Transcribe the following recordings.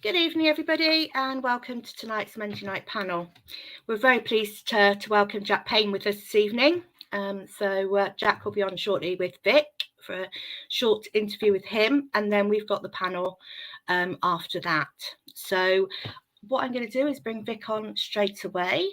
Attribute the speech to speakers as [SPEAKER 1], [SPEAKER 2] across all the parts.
[SPEAKER 1] Good evening, everybody, and welcome to tonight's Monday night panel. We're very pleased to welcome Jack Payne with us this evening. Jack will be on shortly with Vic for a short interview with him, and then we've got the panel after that. So what I'm going to do is bring Vic on straight away.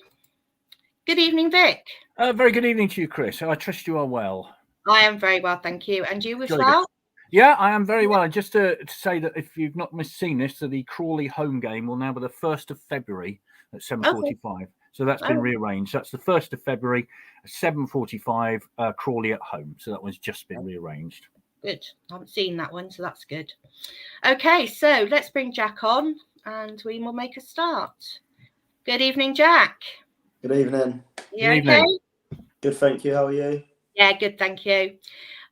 [SPEAKER 1] Good evening, Vic.
[SPEAKER 2] Very good evening to you, Chris. I trust you are well.
[SPEAKER 1] I am very well, thank you. And you as
[SPEAKER 2] Jolly
[SPEAKER 1] well?
[SPEAKER 2] Good. Yeah, I am very well. And just to say that if you've not seen this, so the Crawley home game will now be the 1st of February at 7:45. Okay. So that's been rearranged. That's the 1st of February, 7:45, Crawley at home. So that one's just been rearranged.
[SPEAKER 1] Good. I haven't seen that one, so that's good. Okay, so let's bring Jack on and we will make a start. Good evening, Jack.
[SPEAKER 3] Good evening.
[SPEAKER 1] You good evening.
[SPEAKER 3] Okay? Good, thank you. How are you?
[SPEAKER 1] Yeah, good, thank you.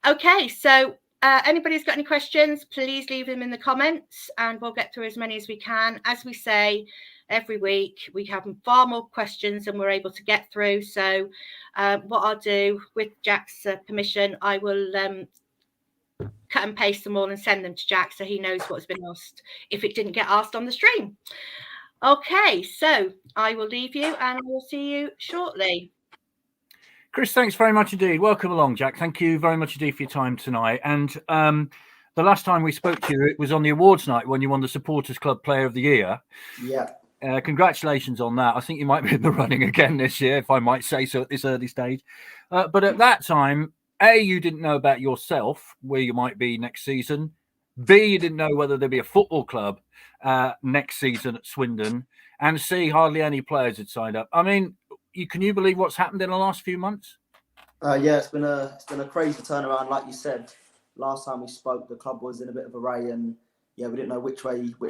[SPEAKER 1] Okay, so anybody's got any questions, please leave them in the comments and we'll get through as many as we can. As we say every week, we have far more questions than we're able to get through. So what I'll do, with Jack's permission, I will cut and paste them all and send them to Jack so he knows what's been asked if it didn't get asked on the stream. Okay, so I will leave you and I will see you shortly.
[SPEAKER 2] Chris, thanks very much indeed. Welcome along, Jack. Thank you very much indeed for your time tonight. And the last time we spoke to you, it was on the awards night when you won the Supporters Club Player of the Year.
[SPEAKER 3] Yeah.
[SPEAKER 2] Congratulations on that. I think you might be in the running again this year, if I might say so at this early stage. But at that time, A, you didn't know about yourself, where you might be next season. B, you didn't know whether there'd be a football club next season at Swindon. And C, hardly any players had signed up. I mean, can you believe what's happened in the last few months?
[SPEAKER 3] Yeah, it's been a crazy turnaround. Like you said, last time we spoke, the club was in a bit of array, and yeah, we didn't know which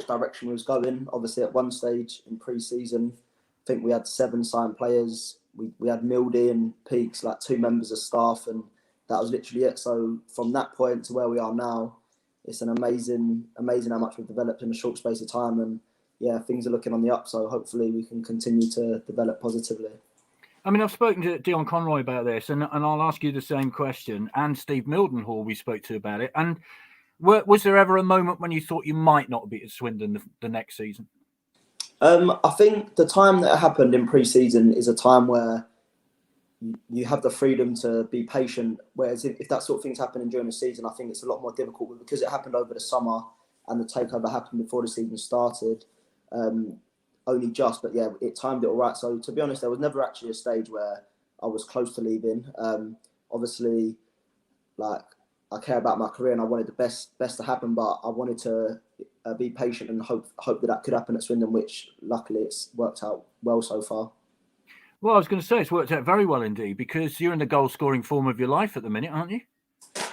[SPEAKER 3] direction we was going. Obviously, at one stage in pre-season, I think we had 7 signed players. We had Mildy and Peaks, like 2 members of staff, and that was literally it. So from that point to where we are now, it's an amazing how much we've developed in a short space of time, and yeah, things are looking on the up. So hopefully we can continue to develop positively.
[SPEAKER 2] I mean, I've spoken to Dion Conroy about this, and I'll ask you the same question. And Steve Mildenhall, we spoke to about it. And was there ever a moment when you thought you might not be at Swindon the next season?
[SPEAKER 3] I think the time that it happened in pre-season is a time where you have the freedom to be patient. Whereas if that sort of thing's happening during the season, I think it's a lot more difficult. But because it happened over the summer and the takeover happened before the season started, only just, but yeah, it timed it all right. So to be honest, there was never actually a stage where I was close to leaving. Obviously, like, I care about my career and I wanted the best to happen, but I wanted to be patient and hope that could happen at Swindon, which luckily it's worked out well so far.
[SPEAKER 2] Well, I was going to say it's worked out very well indeed, because you're in the goal scoring form of your life at the minute, aren't you?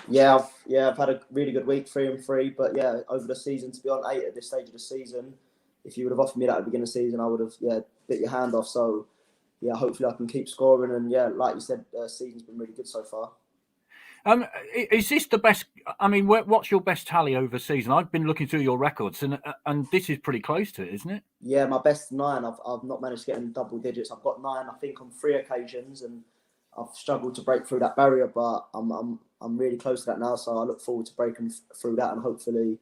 [SPEAKER 3] Yeah, I've had a really good week, 3 and 3, but yeah, over the season, to be on 8 at this stage of the season, if you would have offered me that at the beginning of the season, I would have bit your hand off. So yeah, hopefully I can keep scoring, and yeah, like you said, season's been really good so far.
[SPEAKER 2] Is this the best? I mean, what's your best tally over season? I've been looking through your records, and this is pretty close to it, isn't it?
[SPEAKER 3] Yeah, my best 9. I've not managed to get in double digits. I've got 9, I think, on 3 occasions, and I've struggled to break through that barrier. But I'm really close to that now, so I look forward to breaking through that and hopefully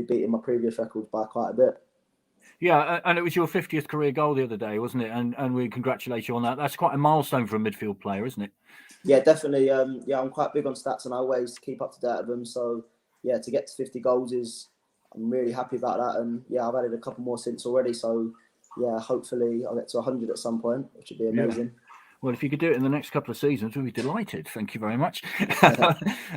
[SPEAKER 3] beating my previous records by quite a bit.
[SPEAKER 2] Yeah, and it was your 50th career goal the other day, wasn't it? And we congratulate you on that. That's quite a milestone for a midfield player, isn't it?
[SPEAKER 3] Yeah, definitely. I'm quite big on stats and I always keep up to date with them. So yeah, to get to 50 goals I'm really happy about that. And yeah, I've added a couple more since already. So yeah, hopefully I'll get to 100 at some point, which would be amazing.
[SPEAKER 2] Yeah. Well, if you could do it in the next couple of seasons, we'd be delighted. Thank you very much.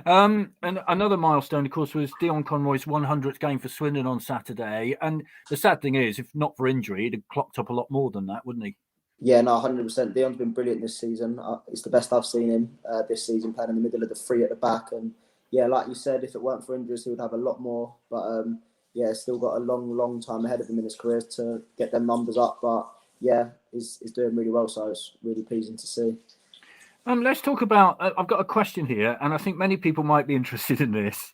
[SPEAKER 2] And another milestone, of course, was Dion Conroy's 100th game for Swindon on Saturday. And the sad thing is, if not for injury, he'd have clocked up a lot more than that, wouldn't he?
[SPEAKER 3] Yeah, no, 100%. Dion's been brilliant this season. It's the best I've seen him this season, playing in the middle of the 3 at the back. And yeah, like you said, if it weren't for injuries, he would have a lot more. But yeah, still got a long time ahead of him in his career to get them numbers up. But yeah, he's doing really well, so it's really pleasing to see.
[SPEAKER 2] Let's talk about, I've got a question here, and I think many people might be interested in this.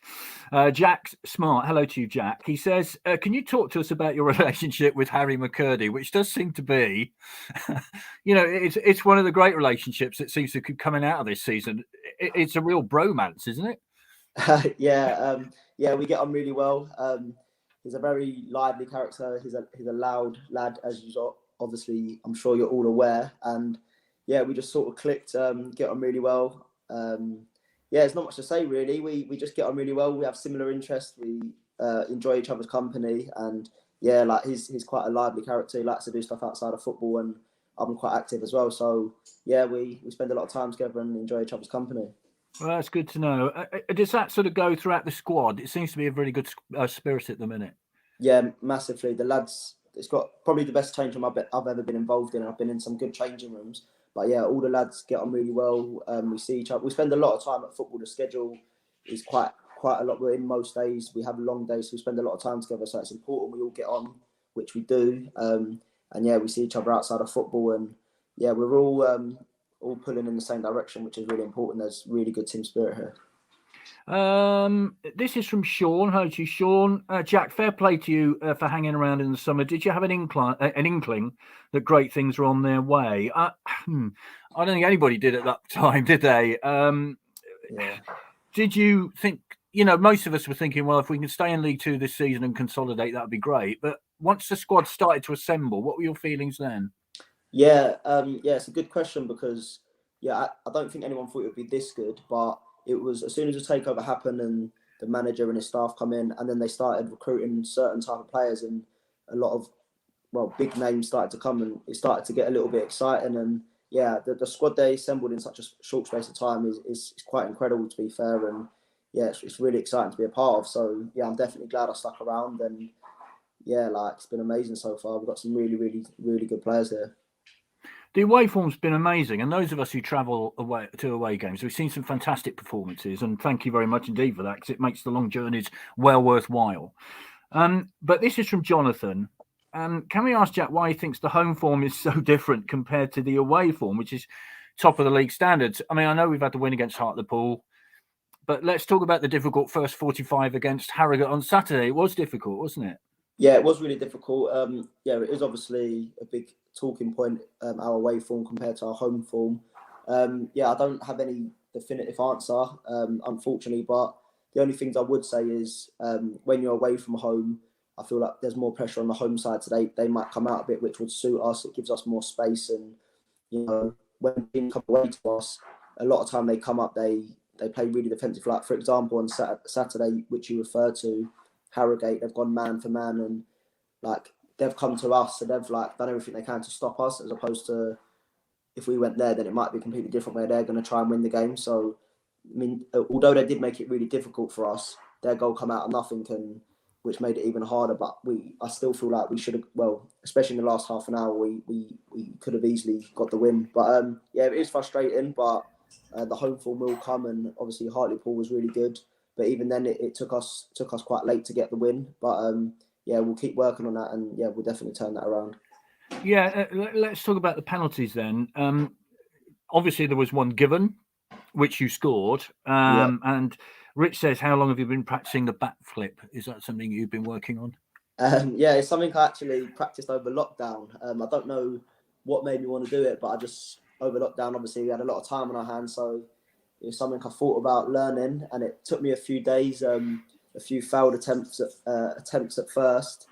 [SPEAKER 2] Jack Smart, hello to you, Jack. He says, can you talk to us about your relationship with Harry McCurdy, which does seem to be, it's one of the great relationships that seems to be coming out of this season. It's a real bromance, isn't it?
[SPEAKER 3] Yeah, we get on really well. he's a very lively character. He's a loud lad, as you obviously, I'm sure you're all aware. And yeah, we just sort of clicked, get on really well. Yeah, there's not much to say really. We just get on really well. We have similar interests. We enjoy each other's company, and yeah, like he's quite a lively character. He likes to do stuff outside of football, and I'm quite active as well. So yeah, we spend a lot of time together and enjoy each other's company.
[SPEAKER 2] Well, that's good to know. Does that sort of go throughout the squad? It seems to be a very good spirit at the minute.
[SPEAKER 3] Yeah, massively. The lads, it's got probably the best change room I've ever been involved in. I've been in some good changing rooms. But yeah, all the lads get on really well. We see each other. We spend a lot of time at football. The schedule is quite a lot. We're in most days. We have long days, so we spend a lot of time together. So it's important we all get on, which we do. And yeah, we see each other outside of football. And yeah, we're all pulling in the same direction, which is really important. There's really good team spirit here.
[SPEAKER 2] This is from Sean. Hello to you, Sean. Jack, fair play to you for hanging around in the summer. Did you have an inkling that great things were on their way? I don't think anybody did at that time, did they?
[SPEAKER 3] Yeah.
[SPEAKER 2] Did you think, most of us were thinking, well, if we can stay in League Two this season and consolidate, that would be great. But once the squad started to assemble, what were your feelings then?
[SPEAKER 3] Yeah, it's a good question because, I don't think anyone thought it would be this good, but it was as soon as the takeover happened and the manager and his staff come in, and then they started recruiting certain type of players, and a lot of big names started to come, and it started to get a little bit exciting. And yeah, the squad they assembled in such a short space of time is quite incredible, to be fair. And yeah, it's really exciting to be a part of. So yeah, I'm definitely glad I stuck around, and yeah, it's been amazing so far. We've got some really, really, really good players here.
[SPEAKER 2] The away form's been amazing, and those of us who travel away games, we've seen some fantastic performances, and thank you very much indeed for that, because it makes the long journeys well worthwhile. But this is from Jonathan. Can we ask Jack why he thinks the home form is so different compared to the away form, which is top of the league standards? I mean, I know we've had the win against Hartlepool, but let's talk about the difficult first 45 against Harrogate on Saturday. It was difficult, wasn't it?
[SPEAKER 3] Yeah, it was really difficult. It is obviously a big talking point, our away form compared to our home form. I don't have any definitive answer, unfortunately, but the only things I would say is when you're away from home, I feel like there's more pressure on the home side, so they might come out a bit, which would suit us. It gives us more space, and when teams come away to us, a lot of time they come up, they play really defensive. Like for example, on Saturday, which you referred to, Harrogate, they've gone man for man, and they've come to us, and they've done everything they can to stop us, as opposed to if we went there, then it might be completely different, where they're going to try and win the game. So I mean, although they did make it really difficult for us, their goal come out of nothing, which made it even harder. But I still feel like we should have, especially in the last half an hour, we could have easily got the win. But it is frustrating, but the home form will come, and obviously Hartlepool was really good. But even then, it took us quite late to get the win. But we'll keep working on that, and we'll definitely turn that around.
[SPEAKER 2] Yeah, let's talk about the penalties then. Obviously, there was one given, which you scored. And Rich says, how long have you been practicing the backflip? Is that something you've been working on?
[SPEAKER 3] It's something I actually practiced over lockdown. I don't know what made me want to do it, but I just, over lockdown, obviously, we had a lot of time on our hands. So it was something I thought about learning, and it took me a few days, a few failed attempts at first.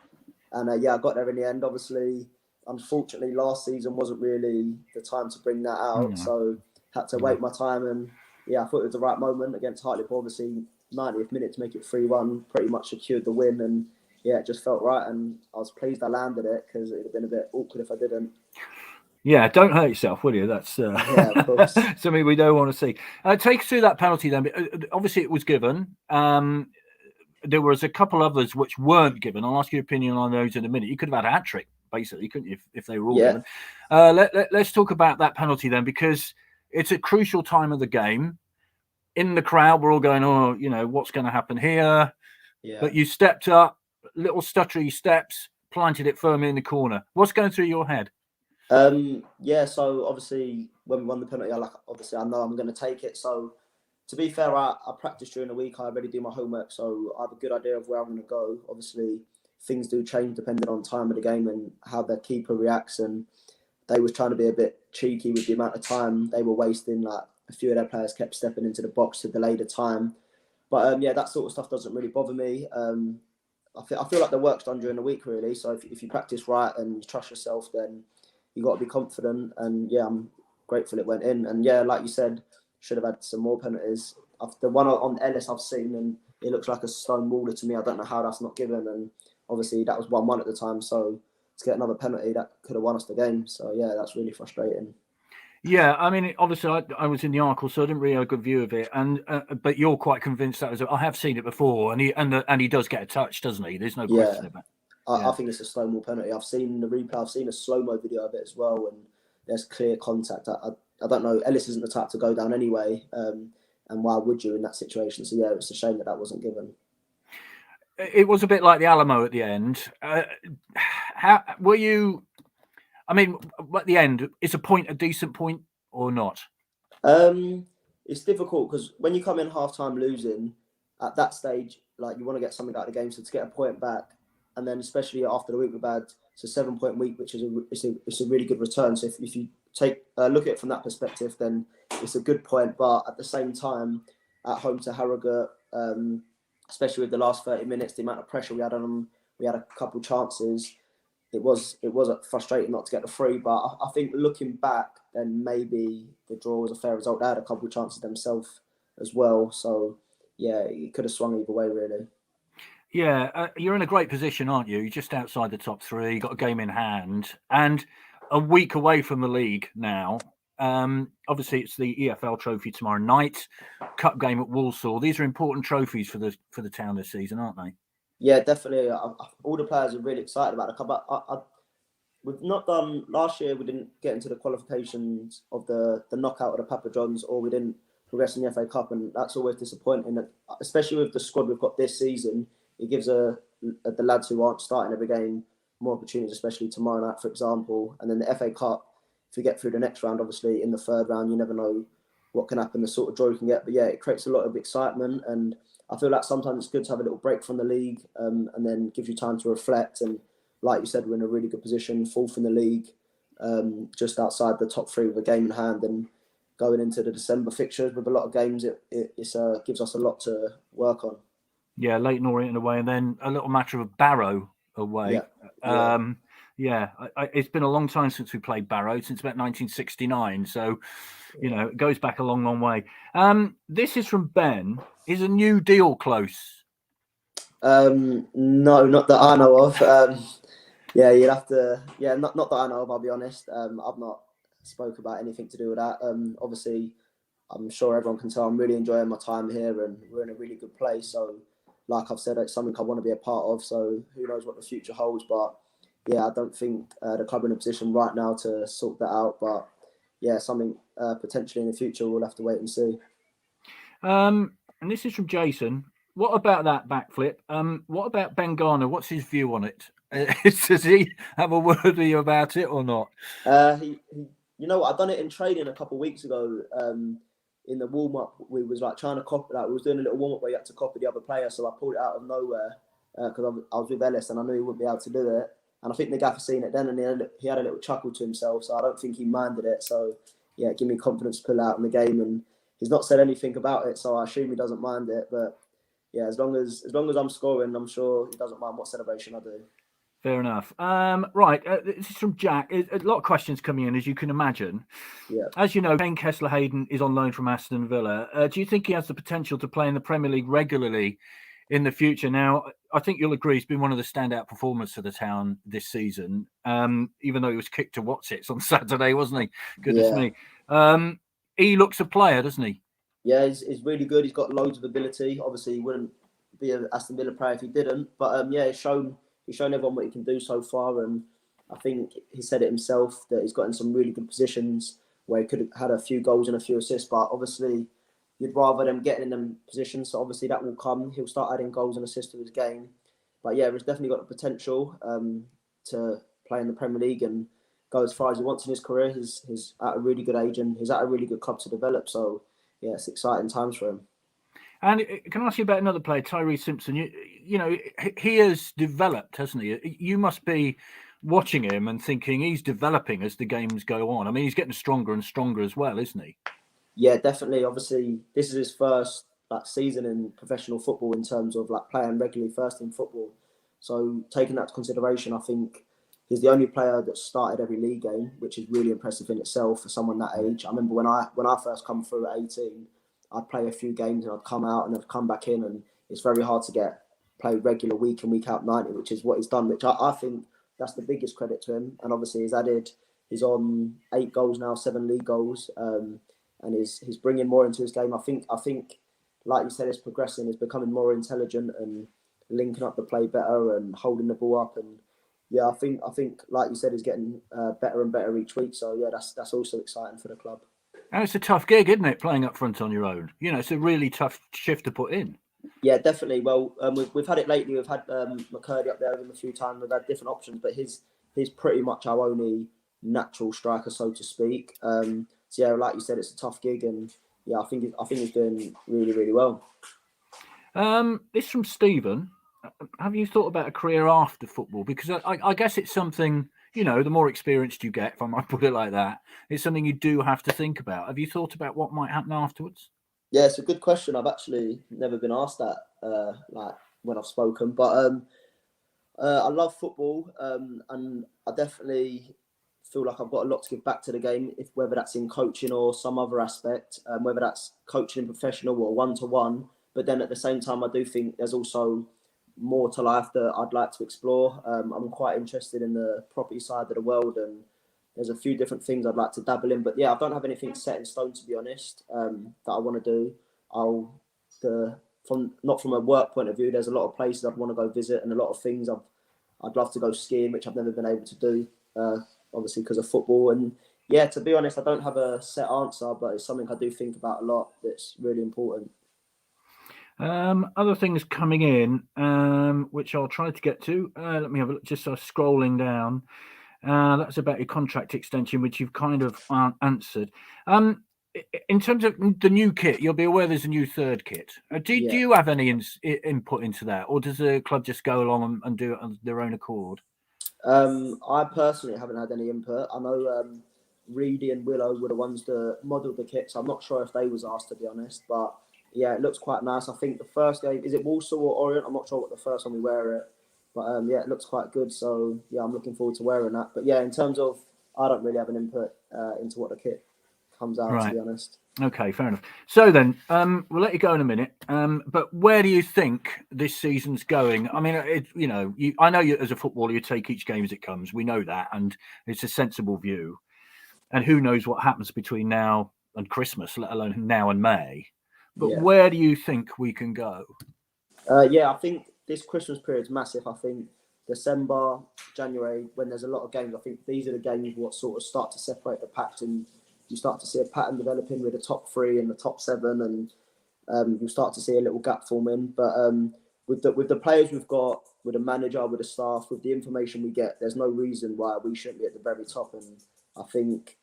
[SPEAKER 3] And I got there in the end. Obviously, unfortunately, last season wasn't really the time to bring that out. So had to wait my time, and I thought it was the right moment against Hartlepool. Obviously, 90th minute to make it 3-1, pretty much secured the win, and it just felt right, and I was pleased I landed it, because it would have been a bit awkward if I didn't.
[SPEAKER 2] Yeah, don't hurt yourself, will you? That's
[SPEAKER 3] of course.
[SPEAKER 2] Something we don't want to see. Take us through that penalty then. Obviously, it was given. There was a couple others which weren't given. I'll ask your opinion on those in a minute. You could have had a hat-trick, basically, couldn't you, if they were all given? Let's talk about that penalty then, because it's a crucial time of the game. In the crowd, we're all going, what's going to happen here? Yeah. But you stepped up, little stuttery steps, planted it firmly in the corner. What's going through your head?
[SPEAKER 3] So obviously when we won the penalty, I know I'm going to take it. So to be fair, I practice during the week. I already do my homework, so I have a good idea of where I'm going to go. Obviously, things do change depending on time of the game and how their keeper reacts. And they was trying to be a bit cheeky with the amount of time they were wasting. Like a few of their players kept stepping into the box to delay the time. But that sort of stuff doesn't really bother me. I feel like the work's done during the week, really. So if you practice right and you trust yourself, then you got to be confident. And yeah, I'm grateful it went in. And yeah, like you said, should have had some more penalties. The one on Ellis I've seen, and it looks like a stone waller to me. I don't know how that's not given. And obviously that was 1-1 at the time. So to get another penalty, that could have won us the game. So yeah, that's really frustrating.
[SPEAKER 2] Yeah, I mean, obviously, I was in the Arkle, so I didn't really have a good view of it. And but you're quite convinced that was. I have seen it before, and he does get a touch, doesn't he? There's no question about it.
[SPEAKER 3] I think it's a Stonewall penalty. I've seen the replay. I've seen a slow-mo video of it as well, and there's clear contact. I don't know. Ellis isn't the type to go down anyway, and why would you in that situation? So yeah, it's a shame that wasn't given.
[SPEAKER 2] It was a bit like the Alamo at the end. How were you? I mean, at the end, is a point a decent point or not?
[SPEAKER 3] It's difficult because when you come in half-time losing, at that stage, like you want to get something out of the game. So to get a point back, and then especially after the week we've had, it's a 7-point week, which is it's a really good return. So if you take look at it from that perspective, then it's a good point. But at the same time, at home to Harrogate, especially with the last 30 minutes, the amount of pressure we had on them, we had a couple chances. It was frustrating not to get the 3, but I think looking back, then maybe the draw was a fair result. They had a couple of chances themselves as well, so yeah, it could have swung either way, really.
[SPEAKER 2] Yeah, you're in a great position, aren't you? You're just outside the top 3, you've got a game in hand, and a week away from the league now. Obviously, it's the EFL Trophy tomorrow night, Cup game at Walsall. These are important trophies for the town this season, aren't they?
[SPEAKER 3] Yeah, definitely. All the players are really excited about it. We've not done last year. We didn't get into the qualifications of the knockout of the Papa Johns, or we didn't progress in the FA Cup, and that's always disappointing. Especially with the squad we've got this season, it gives the lads who aren't starting every game more opportunities, especially tomorrow night, for example. And then the FA Cup, if we get through the next round, obviously in the 3rd round, you never know what can happen, the sort of draw you can get. But yeah, it creates a lot of excitement, and I feel like sometimes it's good to have a little break from the league, and then gives you time to reflect. And like you said, we're in a really good position, 4th in the league, just outside the top 3 with a game in hand, and going into the December fixtures with a lot of games, it gives us a lot to work on.
[SPEAKER 2] Yeah, Leyton Orient away, and then a little matter of Barrow away. Yeah. It's been a long time since we played Barrow, since about 1969. So, it goes back a long, long way. This is from Ben. Is a new deal close?
[SPEAKER 3] No, not that I know of. Yeah, you'd have to. Yeah, not that I know of. I'll be honest. I've not spoke about anything to do with that. Obviously, I'm sure everyone can tell I'm really enjoying my time here, and we're in a really good place. So, like I've said, it's something I want to be a part of. So, who knows what the future holds? But yeah, I don't think the club are in a position right now to sort that out. But yeah, something potentially in the future we'll have to wait and see.
[SPEAKER 2] And this is from Jason. What about that backflip? What about Ben Garner? What's his view on it? Does he have a word with you about it or not?
[SPEAKER 3] He I've done it in training a couple of weeks ago. In the warm up, we was like trying to copy. Like we was doing a little warm up where you had to copy the other player. So I pulled it out of nowhere because I was with Ellis and I knew he wouldn't be able to do it. And I think the gaffer seen it then, and he had a little chuckle to himself. So I don't think he minded it. So yeah, give me confidence to pull out in the game, and he's not said anything about it. So I assume he doesn't mind it. But yeah, as long as I'm scoring, I'm sure he doesn't mind what celebration I do.
[SPEAKER 2] Fair enough. Right, this is from Jack. A lot of questions coming in, as you can imagine.
[SPEAKER 3] Yeah.
[SPEAKER 2] As you know, Kane Kessler-Hayden is on loan from Aston Villa. Do you think he has the potential to play in the Premier League regularly in the future? Now, I think you'll agree he's been one of the standout performers for the town this season, even though he was kicked to what's-its on Saturday, wasn't he? Goodness me. He looks a player, doesn't he?
[SPEAKER 3] Yeah, he's really good. He's got loads of ability. Obviously, he wouldn't be an Aston Villa player if he didn't. But yeah, he's shown everyone what he can do so far. And I think he said it himself that he's got in some really good positions where he could have had a few goals and a few assists. But obviously, you'd rather them getting in them positions. So obviously, that will come. He'll start adding goals and assists to his game. But yeah, he's definitely got the potential to play in the Premier League and go as far as he wants in his career. He's at a really good age and he's at a really good club to develop. So yeah, it's exciting times for him.
[SPEAKER 2] And can I ask you about another player, Tyrese Simpson? You know, he has developed, hasn't he? You must be watching him and thinking he's developing as the games go on. I mean, he's getting stronger and stronger as well, isn't he?
[SPEAKER 3] Yeah, definitely. Obviously, this is his first season in professional football in terms of playing regularly first in football. So taking that to consideration, I think he's the only player that started every league game, which is really impressive in itself for someone that age. I remember when I first come through at 18, I'd play a few games and I'd come out and I'd come back in, and it's very hard to play regular week in, week out 90, which is what he's done, which I think that's the biggest credit to him. And obviously he's on 8 goals now, 7 league goals, and he's bringing more into his game. I think, like you said, it's progressing, it's becoming more intelligent and linking up the play better and holding the ball up. And yeah, I think, like you said, he's getting better and better each week. So yeah, that's also exciting for the club.
[SPEAKER 2] And it's a tough gig, isn't it, playing up front on your own? You know, it's a really tough shift to put in.
[SPEAKER 3] Yeah, definitely. Well, we've had it lately. We've had McCurdy up there with him a few times. We've had different options, but he's pretty much our only natural striker, so to speak. So yeah, like you said, it's a tough gig, and yeah, I think he's doing really, really well.
[SPEAKER 2] This from Stephen. Have you thought about a career after football? Because I guess it's something, you know, the more experienced you get, if I might put it like that, it's something you do have to think about. Have you thought about what might happen afterwards?
[SPEAKER 3] Yeah, it's a good question. I've actually never been asked that, like when I've spoken. But I love football, and I definitely feel like I've got a lot to give back to the game, whether that's in coaching or some other aspect, whether that's coaching in professional or one-to-one. But then at the same time, I do think there's also more to life that I'd like to explore. I'm quite interested in the property side of the world, and there's a few different things I'd like to dabble in. But yeah, I don't have anything set in stone, to be honest, that I want to do. Not from a work point of view, there's a lot of places I'd want to go visit, and a lot of things I'd love to go skiing, which I've never been able to do, obviously because of football. And yeah, to be honest, I don't have a set answer, but it's something I do think about a lot that's really important.
[SPEAKER 2] Other things coming in, which I'll try to get to. Let me have a look, just scrolling down. That's about your contract extension, which you've kind of answered. In terms of the new kit, you'll be aware there's a new third kit. Do you have any input into that, or does the club just go along and do it on their own accord?
[SPEAKER 3] I personally haven't had any input. I know Reedy and Willow were the ones that modelled the kit, so I'm not sure if they was asked, to be honest. But yeah, it looks quite nice. I think the first game, is it Walsall or Orient? I'm not sure what the first one we wear it. But yeah, it looks quite good. So yeah, I'm looking forward to wearing that. But yeah, in terms of, I don't really have an input into what the kit comes out, to be honest.
[SPEAKER 2] Okay, fair enough. So then, we'll let you go in a minute. But where do you think this season's going? I mean, I know you as a footballer, you take each game as it comes. We know that, and it's a sensible view. And who knows what happens between now and Christmas, let alone now and May. But where do you think we can go?
[SPEAKER 3] Yeah, I think this Christmas period is massive. I think December, January, when there's a lot of games, I think these are the games what sort of start to separate the packs, and you start to see a pattern developing with the top 3 and the top 7, and you start to see a little gap forming. But with the players we've got, with the manager, with the staff, with the information we get, there's no reason why we shouldn't be at the very top. And I think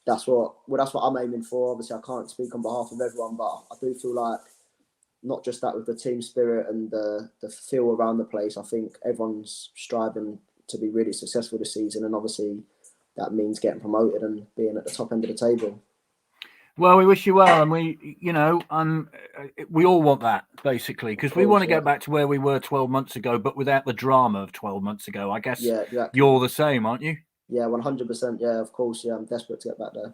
[SPEAKER 3] that's what I'm aiming for. Obviously, I can't speak on behalf of everyone, but I do feel like not just that, with the team spirit and the feel around the place, I think everyone's striving to be really successful this season, and obviously that means getting promoted and being at the top end of the table.
[SPEAKER 2] Well, we wish you well, and we all want that, basically, because we want to get back to where we were 12 months ago, but without the drama of 12 months ago. I guess you're the same, aren't you?
[SPEAKER 3] Yeah, 100%. Yeah, of course. Yeah, I'm desperate to get back there.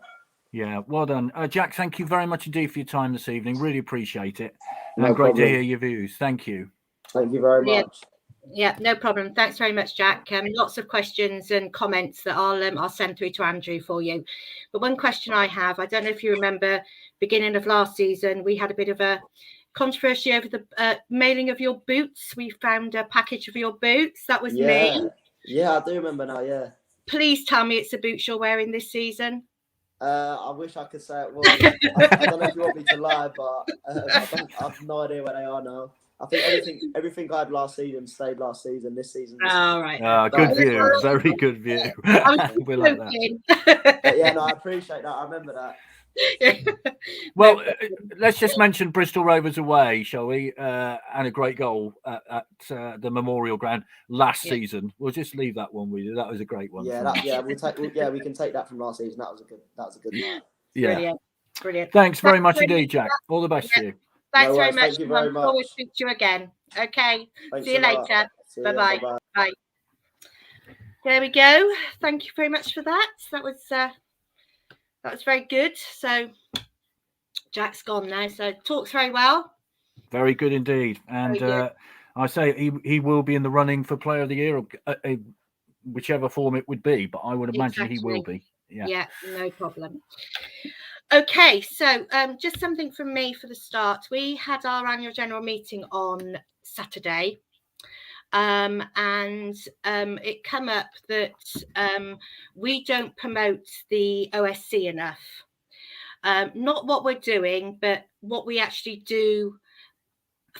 [SPEAKER 2] Yeah, well done. Jack, thank you very much indeed for your time this evening. Really appreciate it.
[SPEAKER 3] No
[SPEAKER 2] great
[SPEAKER 3] problem.
[SPEAKER 2] to hear your views. Thank you.
[SPEAKER 3] Thank you very much.
[SPEAKER 1] Yeah, no problem. Thanks very much, Jack. Lots of questions and comments that I'll send through to Andrew for you. But one question I have, I don't know if you remember, beginning of last season, we had a bit of a controversy over the mailing of your boots. We found a package of your boots. That was me.
[SPEAKER 3] Yeah, I do remember now, yeah.
[SPEAKER 1] Please tell me it's the boots you're wearing this season.
[SPEAKER 3] I wish I could say it was. I don't know if you want me to lie, but I have no idea where they are now. I think everything I had last season stayed last season. This season.
[SPEAKER 1] All right.
[SPEAKER 2] Good view. Very good view. We like that.
[SPEAKER 3] Yeah, no, I appreciate that. I remember that.
[SPEAKER 2] Well, let's just mention Bristol Rovers away, shall we? And a great goal at the Memorial Ground last season. We'll just leave that one with you. That was a great one.
[SPEAKER 3] Yeah, we can take that from last season. That was a good night.
[SPEAKER 2] Yeah,
[SPEAKER 1] brilliant.
[SPEAKER 2] Thanks very much indeed, Jack. All the best to you.
[SPEAKER 1] Thanks very much.
[SPEAKER 3] Thank you very much.
[SPEAKER 1] Always speak to you again. Okay.
[SPEAKER 3] Thanks
[SPEAKER 1] See you later.
[SPEAKER 3] See ya,
[SPEAKER 1] Bye-bye.
[SPEAKER 3] bye-bye.
[SPEAKER 1] Bye. There we go. Thank you very much for that. That was very good. So Jack's gone now, so talks very well.
[SPEAKER 2] Very good indeed. And
[SPEAKER 1] Very good.
[SPEAKER 2] I say he will be in the running for Player of the Year, whichever form it would be. But I would imagine he will be.
[SPEAKER 1] Yeah, no problem. Okay, so just something from me for the start. We had our annual general meeting on Saturday. And it come up that we don't promote the OSC enough. Not what we're doing, but what we actually do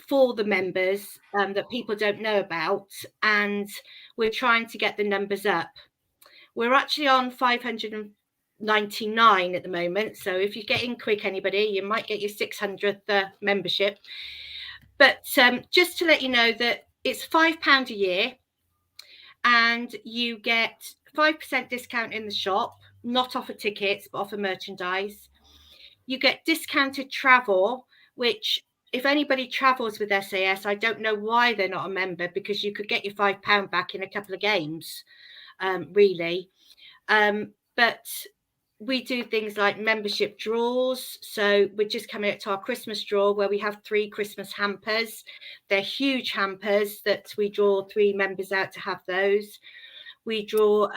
[SPEAKER 1] for the members that people don't know about, and we're trying to get the numbers up. We're actually on 599 at the moment, so if you get in quick, anybody, you might get your 600th membership. But just to let you know that it's £5 a year, and you get 5% discount in the shop, not off of tickets, but off of merchandise. You get discounted travel, which if anybody travels with SAS, I don't know why they're not a member, because you could get your £5 back in a couple of games, really. But we do things like membership draws. So we're just coming up to our Christmas draw, where we have 3 Christmas hampers. They're huge hampers that we draw 3 members out to have those. We draw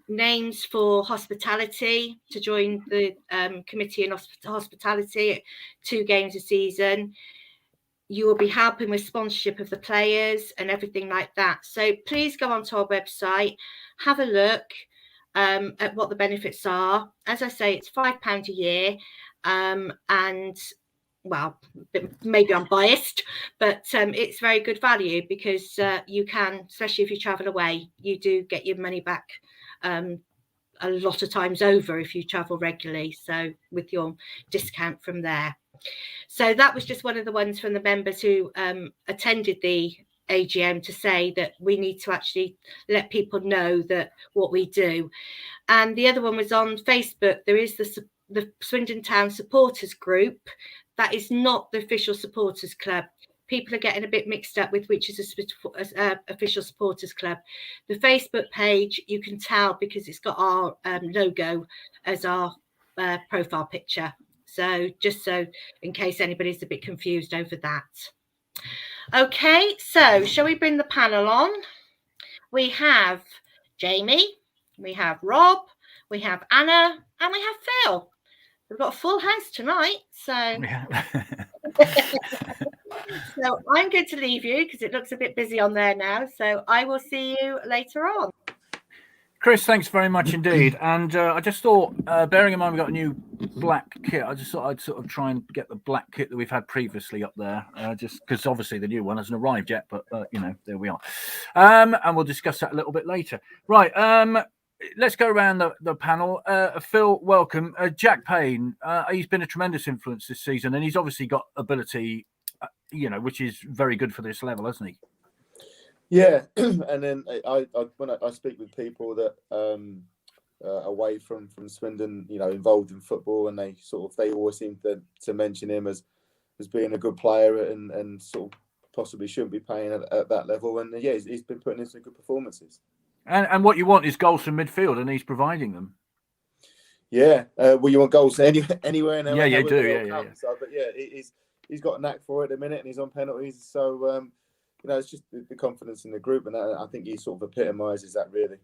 [SPEAKER 1] names for hospitality to join the committee in hospitality, 2 games a season. You will be helping with sponsorship of the players and everything like that. So please go onto our website, have a look at what the benefits are. As I say, it's £5 a year, and well, maybe I'm biased, but it's very good value, because you can, especially if you travel away, you do get your money back a lot of times over if you travel regularly, so with your discount from there. So that was just one of the ones from the members who attended the AGM to say that we need to actually let people know that what we do. And the other one was on Facebook. There is the Swindon Town Supporters Group. That is not the official supporters club. People are getting a bit mixed up with which is a official supporters club. The Facebook page, you can tell because it's got our logo as our profile picture. So just so in case anybody's a bit confused over that. Okay, so shall we bring the panel on? We have Jamie, we have Rob, we have Anna, and we have Phil. We've got a full house tonight, so so I'm going to leave you because it looks a bit busy on there now. So I will see you later on.
[SPEAKER 2] Chris, thanks very much indeed. And I just thought, bearing in mind we've got a new black kit, I just thought I'd sort of try and get the black kit that we've had previously up there, just because obviously the new one hasn't arrived yet, but you know, there we are. And we'll discuss that a little bit later. Right, let's go around the panel. Phil, welcome. Jack Payne, he's been a tremendous influence this season, and he's obviously got ability, you know, which is very good for this level, hasn't he?
[SPEAKER 4] Yeah, and then when I speak with people that away from Swindon, you know, involved in football, and they always seem to mention him as being a good player and sort of possibly shouldn't be playing at that level. And yeah, he's been putting in some good performances. And
[SPEAKER 2] what you want is goals from midfield, and he's providing them.
[SPEAKER 4] Yeah, well, you want goals anywhere and
[SPEAKER 2] yeah, you do. Yeah.
[SPEAKER 4] So, but yeah, he's got a knack for it at the minute, and he's on penalties. So. You know, it's just the confidence in the group, and I think he sort of epitomises that, really.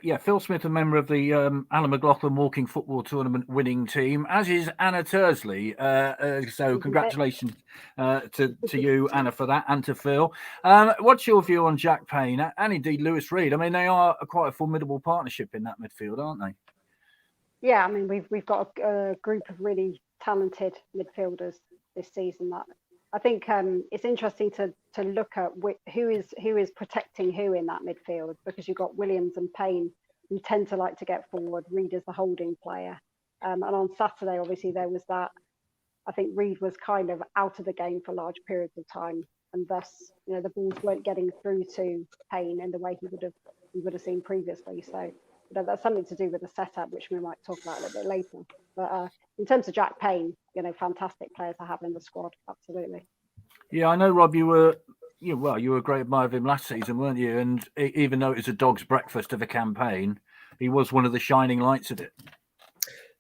[SPEAKER 2] Yeah, Phil Smith, a member of the Alan McLaughlin Walking Football Tournament winning team, as is Anna Tursley. So congratulations to you, Anna, for that, and to Phil. What's your view on Jack Payne and indeed Lewis Reed? I mean, they are quite a formidable partnership in that midfield, aren't they?
[SPEAKER 5] Yeah, I mean, we've got a group of really talented midfielders this season that I think it's interesting to look at who is protecting who in that midfield, because you've got Williams and Payne who tend to like to get forward. Reed is the holding player, and on Saturday obviously there was that. I think Reed was kind of out of the game for large periods of time, and thus you know the balls weren't getting through to Payne in the way he would have seen previously. So you know, that's something to do with the setup, which we might talk about a little bit later. But in terms of Jack Payne, you know, fantastic player to have in the squad, absolutely.
[SPEAKER 2] Yeah, I know, Rob, you were you were a great admirer of him last season, weren't you? And even though it was a dog's breakfast of a campaign, he was one of the shining lights of it.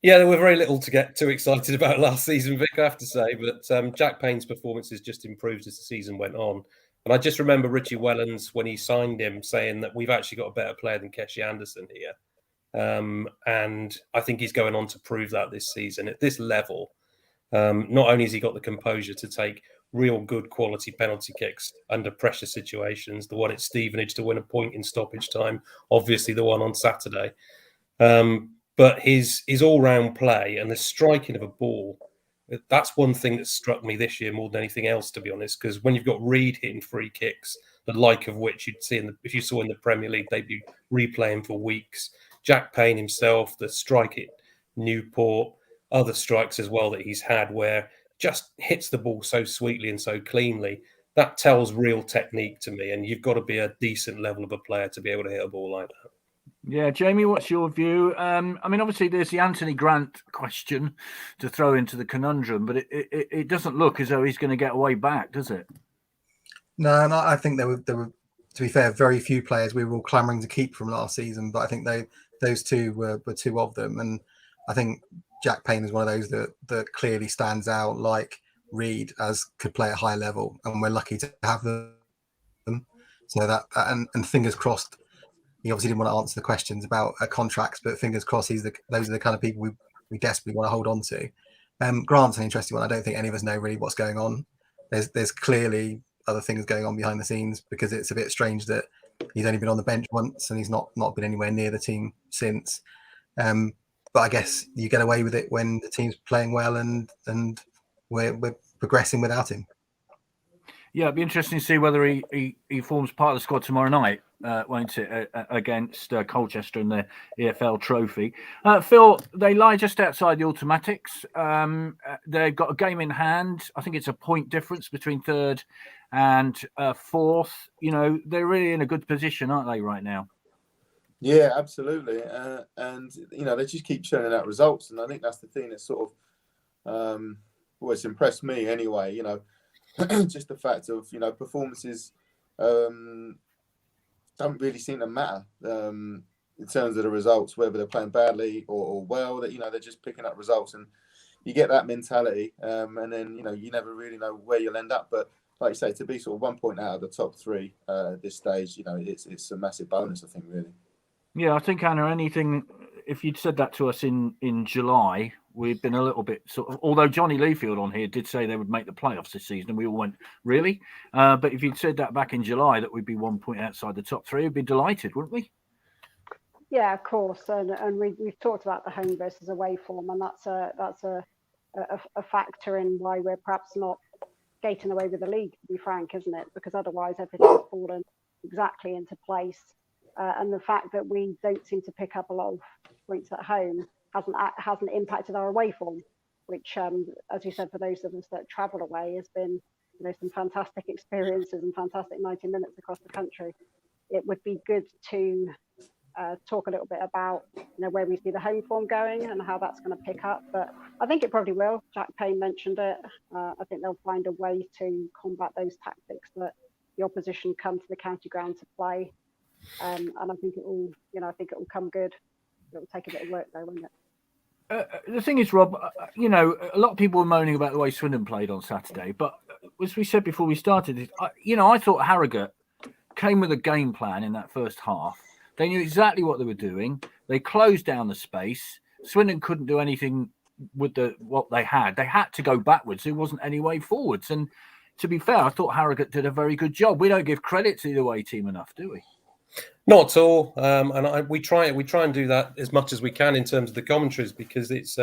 [SPEAKER 6] Yeah, there were very little to get too excited about last season, Vic, I have to say. But Jack Payne's performance has just improved as the season went on. And I just remember Richie Wellens, when he signed him, saying that we've actually got a better player than Keshi Anderson here. And I think he's going on to prove that this season at this level. Not only has he got the composure to take real good quality penalty kicks under pressure situations, the one at Stevenage to win a point in stoppage time, obviously the one on Saturday, but his all-round play and the striking of a ball, that's one thing that struck me this year more than anything else, to be honest, because when you've got Reed hitting free kicks, the like of which you'd see if you saw in the Premier League, they'd be replaying for weeks. Jack Payne himself, the strike at Newport, other strikes as well that he's had where just hits the ball so sweetly and so cleanly. That tells real technique to me, and you've got to be a decent level of a player to be able to hit a ball like that.
[SPEAKER 2] Yeah, Jamie, what's your view? I mean, obviously there's the Anthony Grant question to throw into the conundrum, but it doesn't look as though he's going to get away back, does it?
[SPEAKER 7] No, and I think there were, to be fair, very few players we were all clamouring to keep from last season, but I think those two were two of them, and I think Jack Payne is one of those that clearly stands out, like Reed, as could play at a high level, and we're lucky to have them. So that and fingers crossed. He obviously didn't want to answer the questions about contracts, but fingers crossed, those are the kind of people we desperately want to hold on to. Grant's an interesting one. I don't think any of us know really what's going on. There's clearly other things going on behind the scenes, because it's a bit strange that he's only been on the bench once and he's not been anywhere near the team since. But I guess you get away with it when the team's playing well and we're progressing without him.
[SPEAKER 2] Yeah, it'd be interesting to see whether he forms part of the squad tomorrow night, won't it, against Colchester in the EFL Trophy. Phil, they lie just outside the automatics. They've got a game in hand. I think it's a point difference between third and fourth. You know, they're really in a good position, aren't they, right now?
[SPEAKER 4] Yeah, absolutely. And, you know, they just keep churning out results. And I think that's the thing that sort of, well, it's impressed me anyway, you know, just the fact of, you know, performances don't really seem to matter in terms of the results, whether they're playing badly or well, that, you know, they're just picking up results, and you get that mentality. And then, you know, you never really know where you'll end up. But like you say, to be sort of 1 point out of the top three at this stage, you know, it's a massive bonus, I think, really. Yeah,
[SPEAKER 2] I think, Anna, if you'd said that to us in July, we'd been a little bit sort of, although Johnny Leafield on here did say they would make the playoffs this season, and we all went, really? But if you'd said that back in July, that we'd be 1 point outside the top three, we'd be delighted, wouldn't we?
[SPEAKER 5] Yeah, of course. And we've talked about the home versus away form, and that's a factor in why we're perhaps not skating away with the league, to be frank, isn't it? Because otherwise everything's fallen exactly into place. And the fact that we don't seem to pick up a lot of points at home hasn't impacted our away form, which, as you said, for those of us that travel away, has been, you know, some fantastic experiences and fantastic 90 minutes across the country. It would be good to talk a little bit about, you know, where we see the home form going and how that's going to pick up. But I think it probably will. Jack Payne mentioned it. I think they'll find a way to combat those tactics that the opposition come to the county ground to play. And I think it will come good. It will take a bit of work though, won't it?
[SPEAKER 2] The thing is, Rob, you know, a lot of people were moaning about the way Swindon played on Saturday, but as we said before we started, I thought Harrogate came with a game plan in that first half. They knew exactly what they were doing. They closed down the space. Swindon couldn't do anything with what they had. They had to go backwards. There wasn't any way forwards. And to be fair, I thought Harrogate did a very good job. We don't give credit to the away team enough, do we?
[SPEAKER 6] Not at all. And we try and do that as much as we can in terms of the commentaries, because it's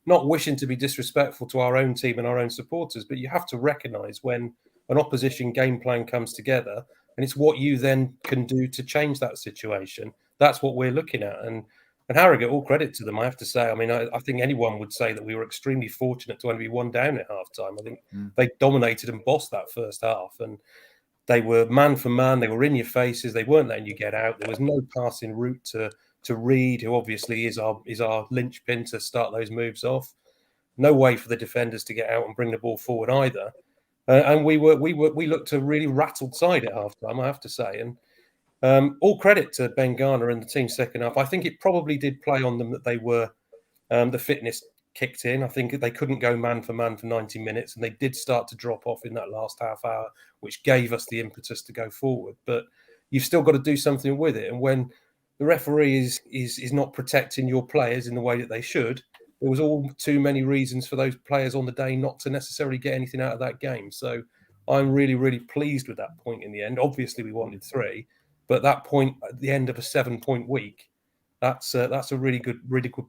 [SPEAKER 6] not wishing to be disrespectful to our own team and our own supporters, but you have to recognise when an opposition game plan comes together, and it's what you then can do to change that situation. That's what we're looking at. And Harrogate, all credit to them, I have to say. I mean, I think anyone would say that we were extremely fortunate to only be one down at half-time. I think they dominated and bossed that first half. And they were man for man. They were in your faces. They weren't letting you get out. There was no passing route to Reed, who obviously is our linchpin to start those moves off. No way for the defenders to get out and bring the ball forward either. and we looked a really rattled side at half time, I have to say. And all credit to Ben Garner and the team second half. I think it probably did play on them that they were the fitness kicked in. I think they couldn't go man for 90 minutes, and they did start to drop off in that last half hour, which gave us the impetus to go forward. But you've still got to do something with it. And when the referee is not protecting your players in the way that they should, there was all too many reasons for those players on the day not to necessarily get anything out of that game. So I'm really, really pleased with that point in the end. Obviously, we wanted 3, but that point at the end of a 7-point week, that's a really good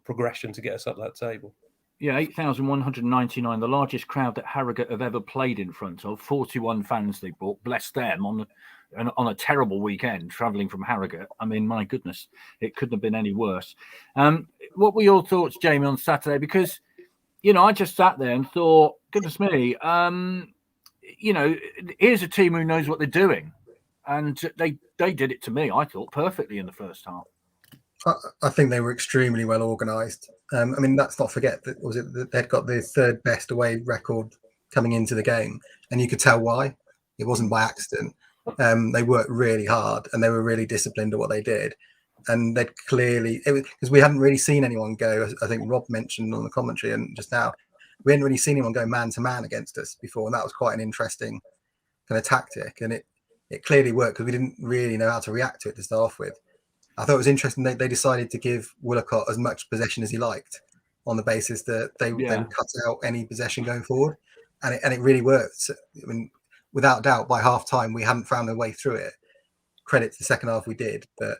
[SPEAKER 6] progression to get us up that table.
[SPEAKER 2] Yeah, 8,199, the largest crowd that Harrogate have ever played in front of. 41 fans they brought, bless them, on a terrible weekend, travelling from Harrogate. I mean, my goodness, it couldn't have been any worse. What were your thoughts, Jamie, on Saturday? Because, I just sat there and thought, goodness me, here's a team who knows what they're doing. And they did it to me, I thought, perfectly in the first half.
[SPEAKER 7] I think they were extremely well organised. Let's not forget that they'd got the 3rd best away record coming into the game, and you could tell why. It wasn't by accident. They worked really hard, and they were really disciplined at what they did. And they'd clearly, because we hadn't really seen anyone go. I think Rob mentioned on the commentary and just now, we hadn't really seen anyone go man to man against us before, and that was quite an interesting kind of tactic. And it clearly worked because we didn't really know how to react to it to start off with. I thought it was interesting they decided to give Woolacott as much possession as he liked, on the basis that they then cut out any possession going forward, and it really worked. I mean, without doubt, by half time we hadn't found a way through it. Credit to the second half we did, but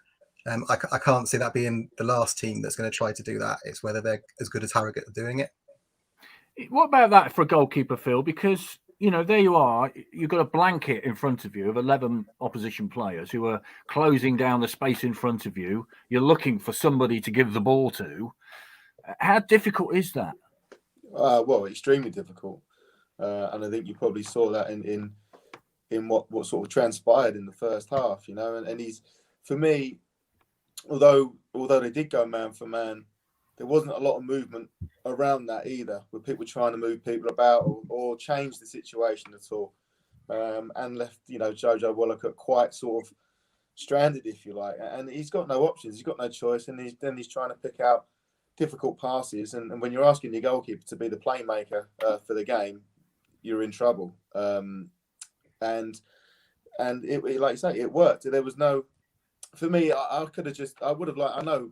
[SPEAKER 7] I can't see that being the last team that's going to try to do that. It's whether they're as good as Harrogate are doing it.
[SPEAKER 2] What about that for a goalkeeper, Phil? Because there you are. You've got a blanket in front of you of 11 opposition players who are closing down the space in front of you. You're looking for somebody to give the ball to. How difficult is that?
[SPEAKER 4] Well, extremely difficult. And I think you probably saw that in what sort of transpired in the first half, And he's, for me, although they did go man for man, there wasn't a lot of movement around that either, with people trying to move people about or change the situation at all, and left Jojo Woolacott quite sort of stranded, if you like. And he's got no options, he's got no choice, and he's trying to pick out difficult passes. And when you're asking your goalkeeper to be the playmaker for the game, you're in trouble. And it, like you say, it worked. There was no, for me, I would have liked, I know.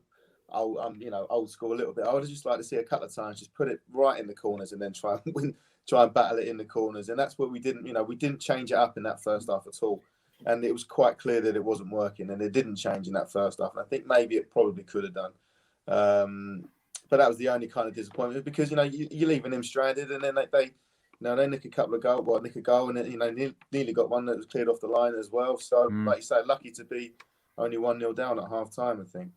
[SPEAKER 4] Old school a little bit. I would just like to see a couple of times just put it right in the corners and then try and battle it in the corners. And that's what we didn't. We didn't change it up in that first half at all. And it was quite clear that it wasn't working, and it didn't change in that first half. And I think maybe it probably could have done. But that was the only kind of disappointment, because you're leaving them stranded, and then they nick a couple of goals, nick a goal, and then nearly got one that was cleared off the line as well. So like you say, lucky to be only 1-0 down at half time, I think.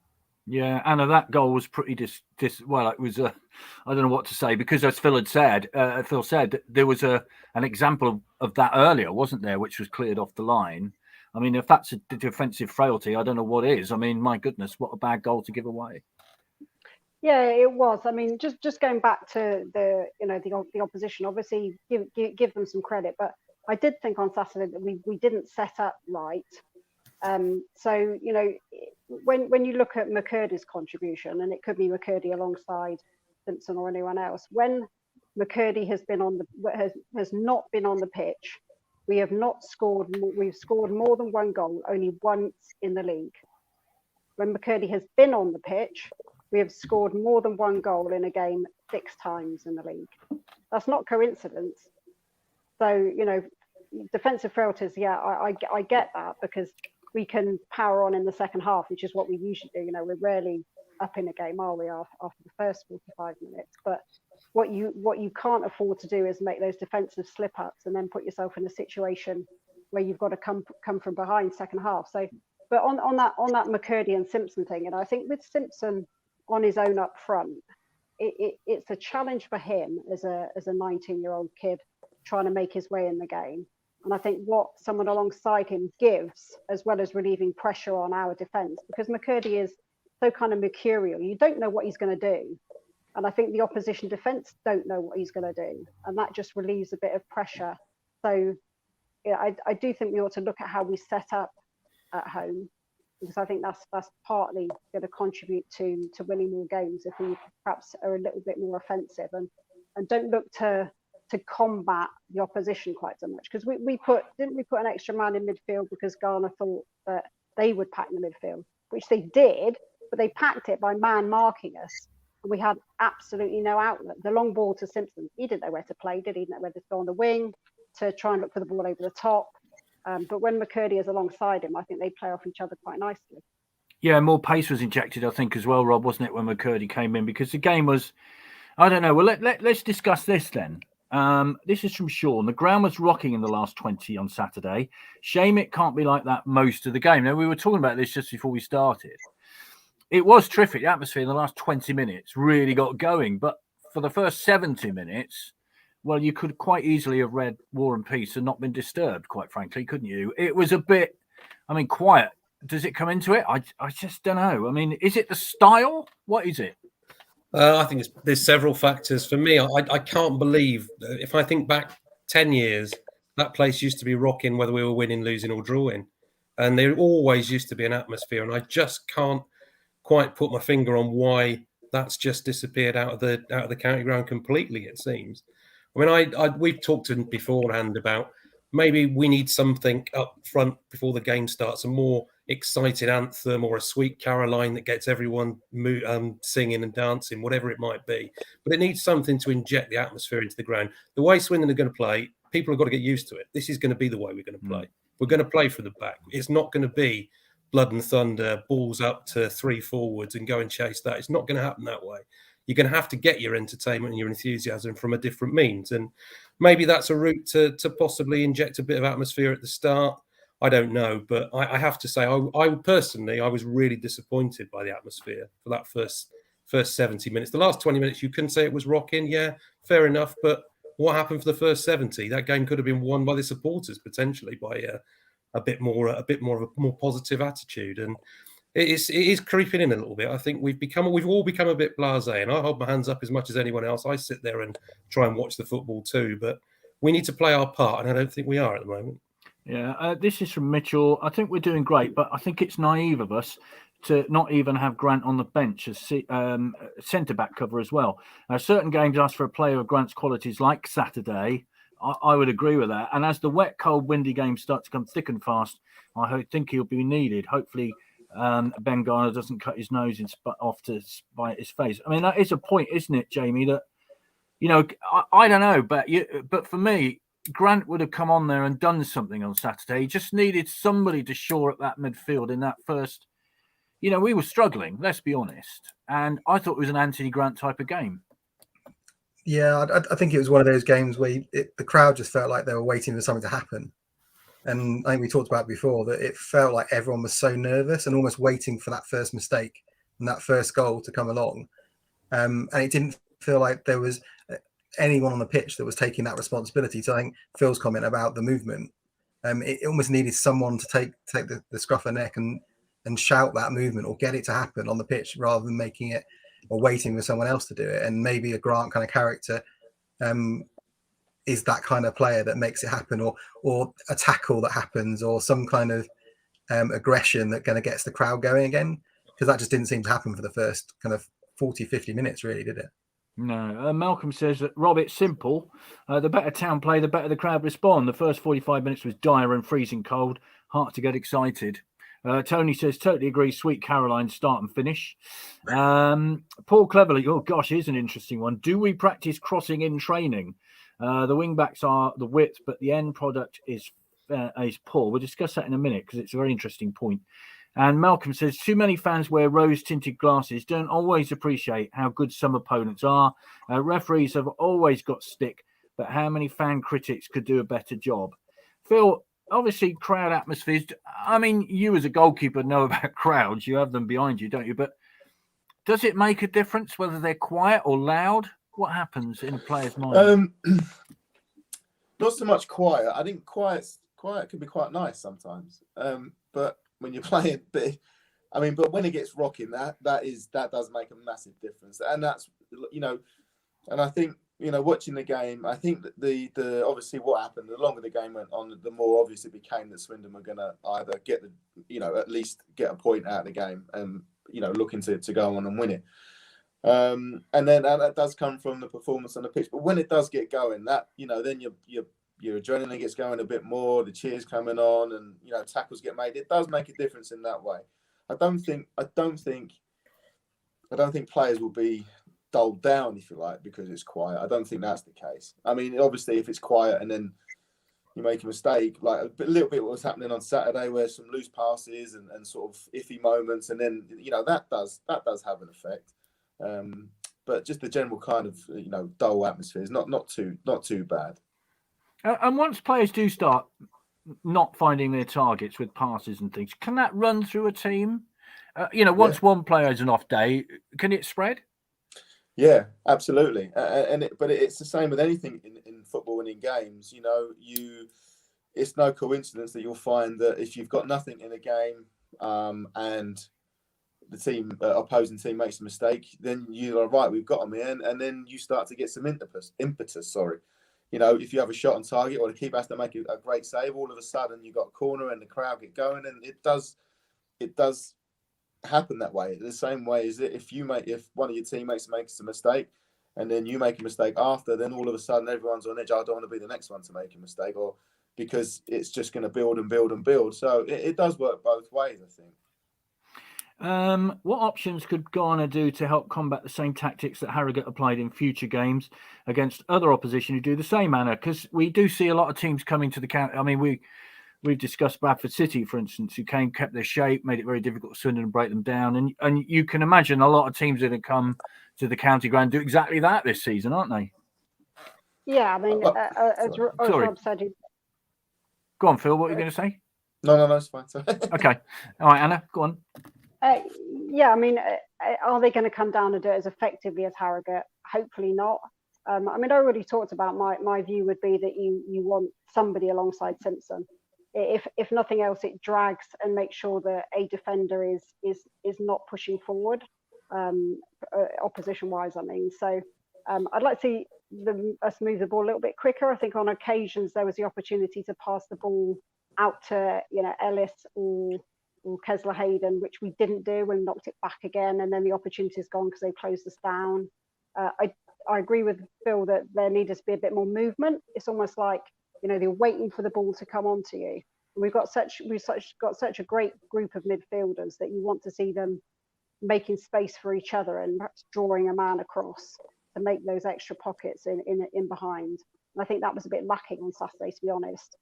[SPEAKER 2] Yeah, Anna, that goal was pretty well, it was I don't know what to say, because as Phil said, there was an example of that earlier, wasn't there, which was cleared off the line. I mean, if that's a defensive frailty, I don't know what is. I mean, my goodness, what a bad goal to give away.
[SPEAKER 5] Yeah, it was. I mean, just going back to the opposition, obviously give them some credit, but I did think on Saturday that we didn't set up right. So when you look at McCurdy's contribution, and it could be McCurdy alongside Simpson or anyone else, when McCurdy has not been on the pitch, we have not scored. We've scored more than one goal only once in the league. When McCurdy has been on the pitch, we have scored more than one goal in a game 6 times in the league. That's not coincidence. So defensive frailties. Yeah, I get that, because we can power on in the second half, which is what we usually do. We're rarely up in a game, are we, after the first 45 minutes? But what you can't afford to do is make those defensive slip-ups and then put yourself in a situation where you've got to come from behind second half. So, but on that McCurdy and Simpson thing, I think with Simpson on his own up front, it's a challenge for him as a 19-year-old kid trying to make his way in the game. And I think what someone alongside him gives, as well as relieving pressure on our defence, because McCurdy is so kind of mercurial, you don't know what he's going to do. And I think the opposition defence don't know what he's going to do. And that just relieves a bit of pressure So yeah, I do think we ought to look at how we set up at home, because I think that's partly going to contribute to winning more games if we perhaps are a little bit more offensive and don't look to combat the opposition quite so much. Because we put an extra man in midfield because Ghana thought that they would pack the midfield, which they did, but they packed it by man marking us. And we had absolutely no outlet. The long ball to Simpson, he didn't know where to play, did he? He didn't know whether to go on the wing, to try and look for the ball over the top. But when McCurdy is alongside him, I think they play off each other quite nicely.
[SPEAKER 2] Yeah, more pace was injected, I think, as well, Rob, wasn't it, when McCurdy came in? Because the game was, I don't know. Well, let's discuss this then. This is from Sean. The ground was rocking in the last 20 on Saturday. Shame it can't be like that most of the game. Now, we were talking about this just before we started. It was terrific. The atmosphere in the last 20 minutes really got going. But for the first 70 minutes, well, you could quite easily have read War and Peace and not been disturbed, quite frankly, couldn't you? It was a bit, quiet. Does it come into it? I just don't know. Is it the style? What is it?
[SPEAKER 6] I think there's several factors. For me, I can't believe, if I think back 10 years, that place used to be rocking whether we were winning, losing or drawing. And there always used to be an atmosphere. And I just can't quite put my finger on why that's just disappeared out of the county ground completely, it seems. We've talked beforehand about maybe we need something up front before the game starts, a more excited anthem or a sweet Caroline that gets everyone singing and dancing, whatever it might be. But it needs something to inject the atmosphere into the ground. The way Swindon are going to play, people have got to get used to it. This is going to be the way we're going to play. We're going to play from the back. It's not going to be blood and thunder, balls up to 3 forwards and go and chase that. It's not going to happen that way. You're going to have to get your entertainment and your enthusiasm from a different means. And maybe that's a route to possibly inject a bit of atmosphere at the start. I don't know. But I have to say, I personally was really disappointed by the atmosphere for that first 70 minutes. The last 20 minutes, you couldn't say it was rocking. Yeah, fair enough. But what happened for the first 70? That game could have been won by the supporters, potentially, by a bit more of a more positive attitude. And it is creeping in a little bit. I think we've all become a bit blasé, and I hold my hands up as much as anyone else. I sit there and try and watch the football too, but we need to play our part, and I don't think we are at the moment.
[SPEAKER 2] Yeah, this is from Mitchell. I think we're doing great, but I think it's naive of us to not even have Grant on the bench as centre-back cover as well. Certain games ask for a player of Grant's qualities, like Saturday. I would agree with that. And as the wet, cold, windy games start to come thick and fast, I think he'll be needed. Hopefully, Ben Garner doesn't cut his nose off to spite his face. That is a point, isn't it, Jamie? That I don't know, but for me, Grant would have come on there and done something on Saturday. He just needed somebody to shore up that midfield in that first. We were struggling. Let's be honest, and I thought it was an Anthony Grant type of game.
[SPEAKER 7] Yeah, I think it was one of those games where the crowd just felt like they were waiting for something to happen. And I think we talked about before that it felt like everyone was so nervous and almost waiting for that first mistake and that first goal to come along. And it didn't feel like there was anyone on the pitch that was taking that responsibility. So I think Phil's comment about the movement, it almost needed someone to take the scruff of the neck and shout that movement or get it to happen on the pitch rather than making it or waiting for someone else to do it. And maybe a Grant kind of character is that kind of player that makes it happen, or a tackle that happens, or some kind of aggression that kind of gets the crowd going again, because that just didn't seem to happen for the first kind of 40-50 minutes, really, did it?
[SPEAKER 2] No. Malcolm says that, Rob, it's simple. The better Town play, the better the crowd respond. The first 45 minutes was dire and freezing cold. Hard to get excited. Tony says, totally agree. Sweet Caroline, start and finish. Paul Cleverly, oh gosh, here's an interesting one. Do we practice crossing in training? The wing backs are the width, but the end product is poor. We'll discuss that in a minute because it's a very interesting point. And Malcolm says, too many fans wear rose-tinted glasses, don't always appreciate how good some opponents are. Referees have always got stick, but how many fan critics could do a better job? Phil, obviously crowd atmospheres. You as a goalkeeper know about crowds. You have them behind you, don't you? But does it make a difference whether they're quiet or loud? What happens in a player's mind?
[SPEAKER 4] Not so much quiet. I think quiet can be quite nice sometimes. But when you're playing big, but when it gets rocking, that does make a massive difference. And that's, and I think, watching the game, I think that the obviously what happened, the longer the game went on, the more obvious it became that Swindon were going to either get at least get a point out of the game and, looking to go on and win it. And then that does come from the performance on the pitch. But when it does get going, that, then your adrenaline gets going a bit more, the cheers coming on and, tackles get made. It does make a difference in that way. I don't think players will be dulled down, if you like, because it's quiet. I don't think that's the case. I mean, obviously, if it's quiet and then you make a mistake, like a little bit what was happening on Saturday, where some loose passes and sort of iffy moments, and then that does have an effect. But just the general kind of dull atmosphere is not too bad.
[SPEAKER 2] And once players do start not finding their targets with passes and things, can that run through a team? Once one player has an off day, can it spread?
[SPEAKER 4] Yeah, absolutely. But it's the same with anything in football and in games. It's no coincidence that you'll find that if you've got nothing in a game and the opposing team makes a mistake, then you're right, we've got them in, and then you start to get some impetus. If you have a shot on target or the keeper has to make a great save, all of a sudden you've got a corner and the crowd get going, and it does happen that way. The same way as if one of your teammates makes a mistake and then you make a mistake after, then all of a sudden everyone's on edge. I don't want to be the next one to make a mistake, or because it's just going to build and build and build. So it does work both ways, I think.
[SPEAKER 2] What options could Ghana do to help combat the same tactics that Harrogate applied in future games against other opposition who do the same, Anna? Because we do see a lot of teams coming to the counter. I mean, we've discussed Bradford City, for instance, who kept their shape, made it very difficult for Swindon to break them down. And you can imagine a lot of teams that have come to the county ground do exactly that this season, aren't they?
[SPEAKER 5] Yeah, I mean, as Rob said.
[SPEAKER 2] Go on, Phil, what are you going to say?
[SPEAKER 4] No, it's fine.
[SPEAKER 2] Okay. All right, Anna, go on.
[SPEAKER 5] Yeah, I mean, are they going to come down and do it as effectively as Harrogate? Hopefully not. I mean, I already talked about my view would be that you want somebody alongside Simpson. If nothing else, it drags and makes sure that a defender is not pushing forward, opposition wise. I mean, so I'd like to see us move the ball a little bit quicker. I think on occasions there was the opportunity to pass the ball out to Ellis or Kesler Hayden, which we didn't do, and knocked it back again, and then the opportunity's gone because they closed us down. I agree with Phil that there needed to be a bit more movement. It's almost like they're waiting for the ball to come onto you. And we've got such a great group of midfielders that you want to see them making space for each other and perhaps drawing a man across to make those extra pockets in behind. And I think that was a bit lacking on Saturday, to be honest.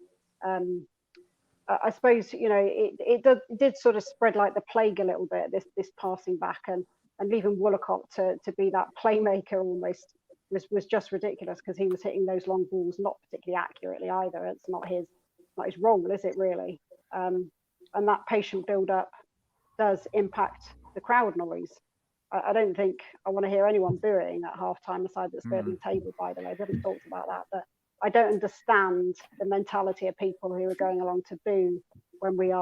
[SPEAKER 5] I suppose it did sort of spread like the plague a little bit, this passing back and leaving Woolacott to be that playmaker almost was just ridiculous, because he was hitting those long balls not particularly accurately either. It's not his role, is it really? And that patient build up does impact the crowd noise. I don't think I want to hear anyone booing at half time aside that's been the table, by the way. We haven't talked about that, but I don't understand the mentality of people who are going along to boo when we're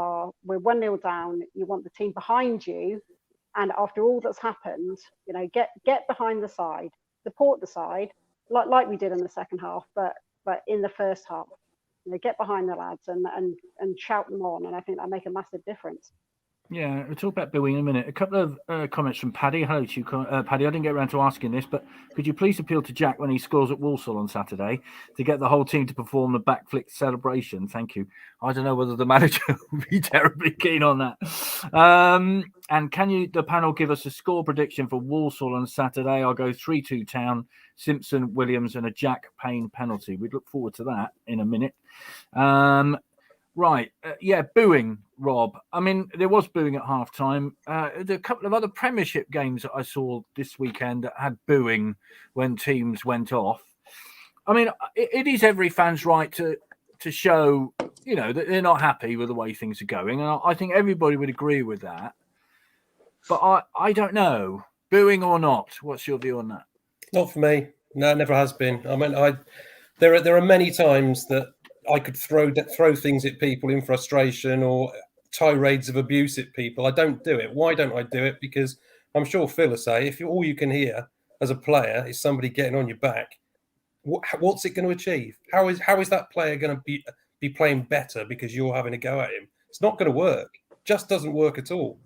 [SPEAKER 5] 1-0 down. You want the team behind you, and after all that's happened, get behind the side, support the side, like we did in the second half, but in the first half, get behind the lads and shout them on, and I think that make a massive difference.
[SPEAKER 2] Yeah, we'll talk about booing in a minute. A couple of comments from Paddy. Hello to you, Paddy. I didn't get around to asking this, but could you please appeal to Jack when he scores at Walsall on Saturday to get the whole team to perform the backflip celebration? Thank you. I don't know whether the manager will be terribly keen on that. And can the panel give us a score prediction for Walsall on Saturday? I'll go 3-2 Town, Simpson, Williams, and a Jack Payne penalty. We'd look forward to that in a minute. Right. Booing, Rob. I mean, there was booing at halftime. There are a couple of other Premiership games that I saw this weekend that had booing when teams went off. I mean, it is every fan's right to show, that they're not happy with the way things are going. And I think everybody would agree with that. But I don't know. Booing or not, what's your view on that?
[SPEAKER 6] Not for me. No, it never has been. I mean, there are many times that I could throw things at people in frustration or tirades of abuse at people. I don't do it. Why don't I do it? Because I'm sure Phil will say, if all you can hear as a player is somebody getting on your back, what's it going to achieve? How is that player going to be playing better because you're having a go at him? It's not going to work. It just doesn't work at all.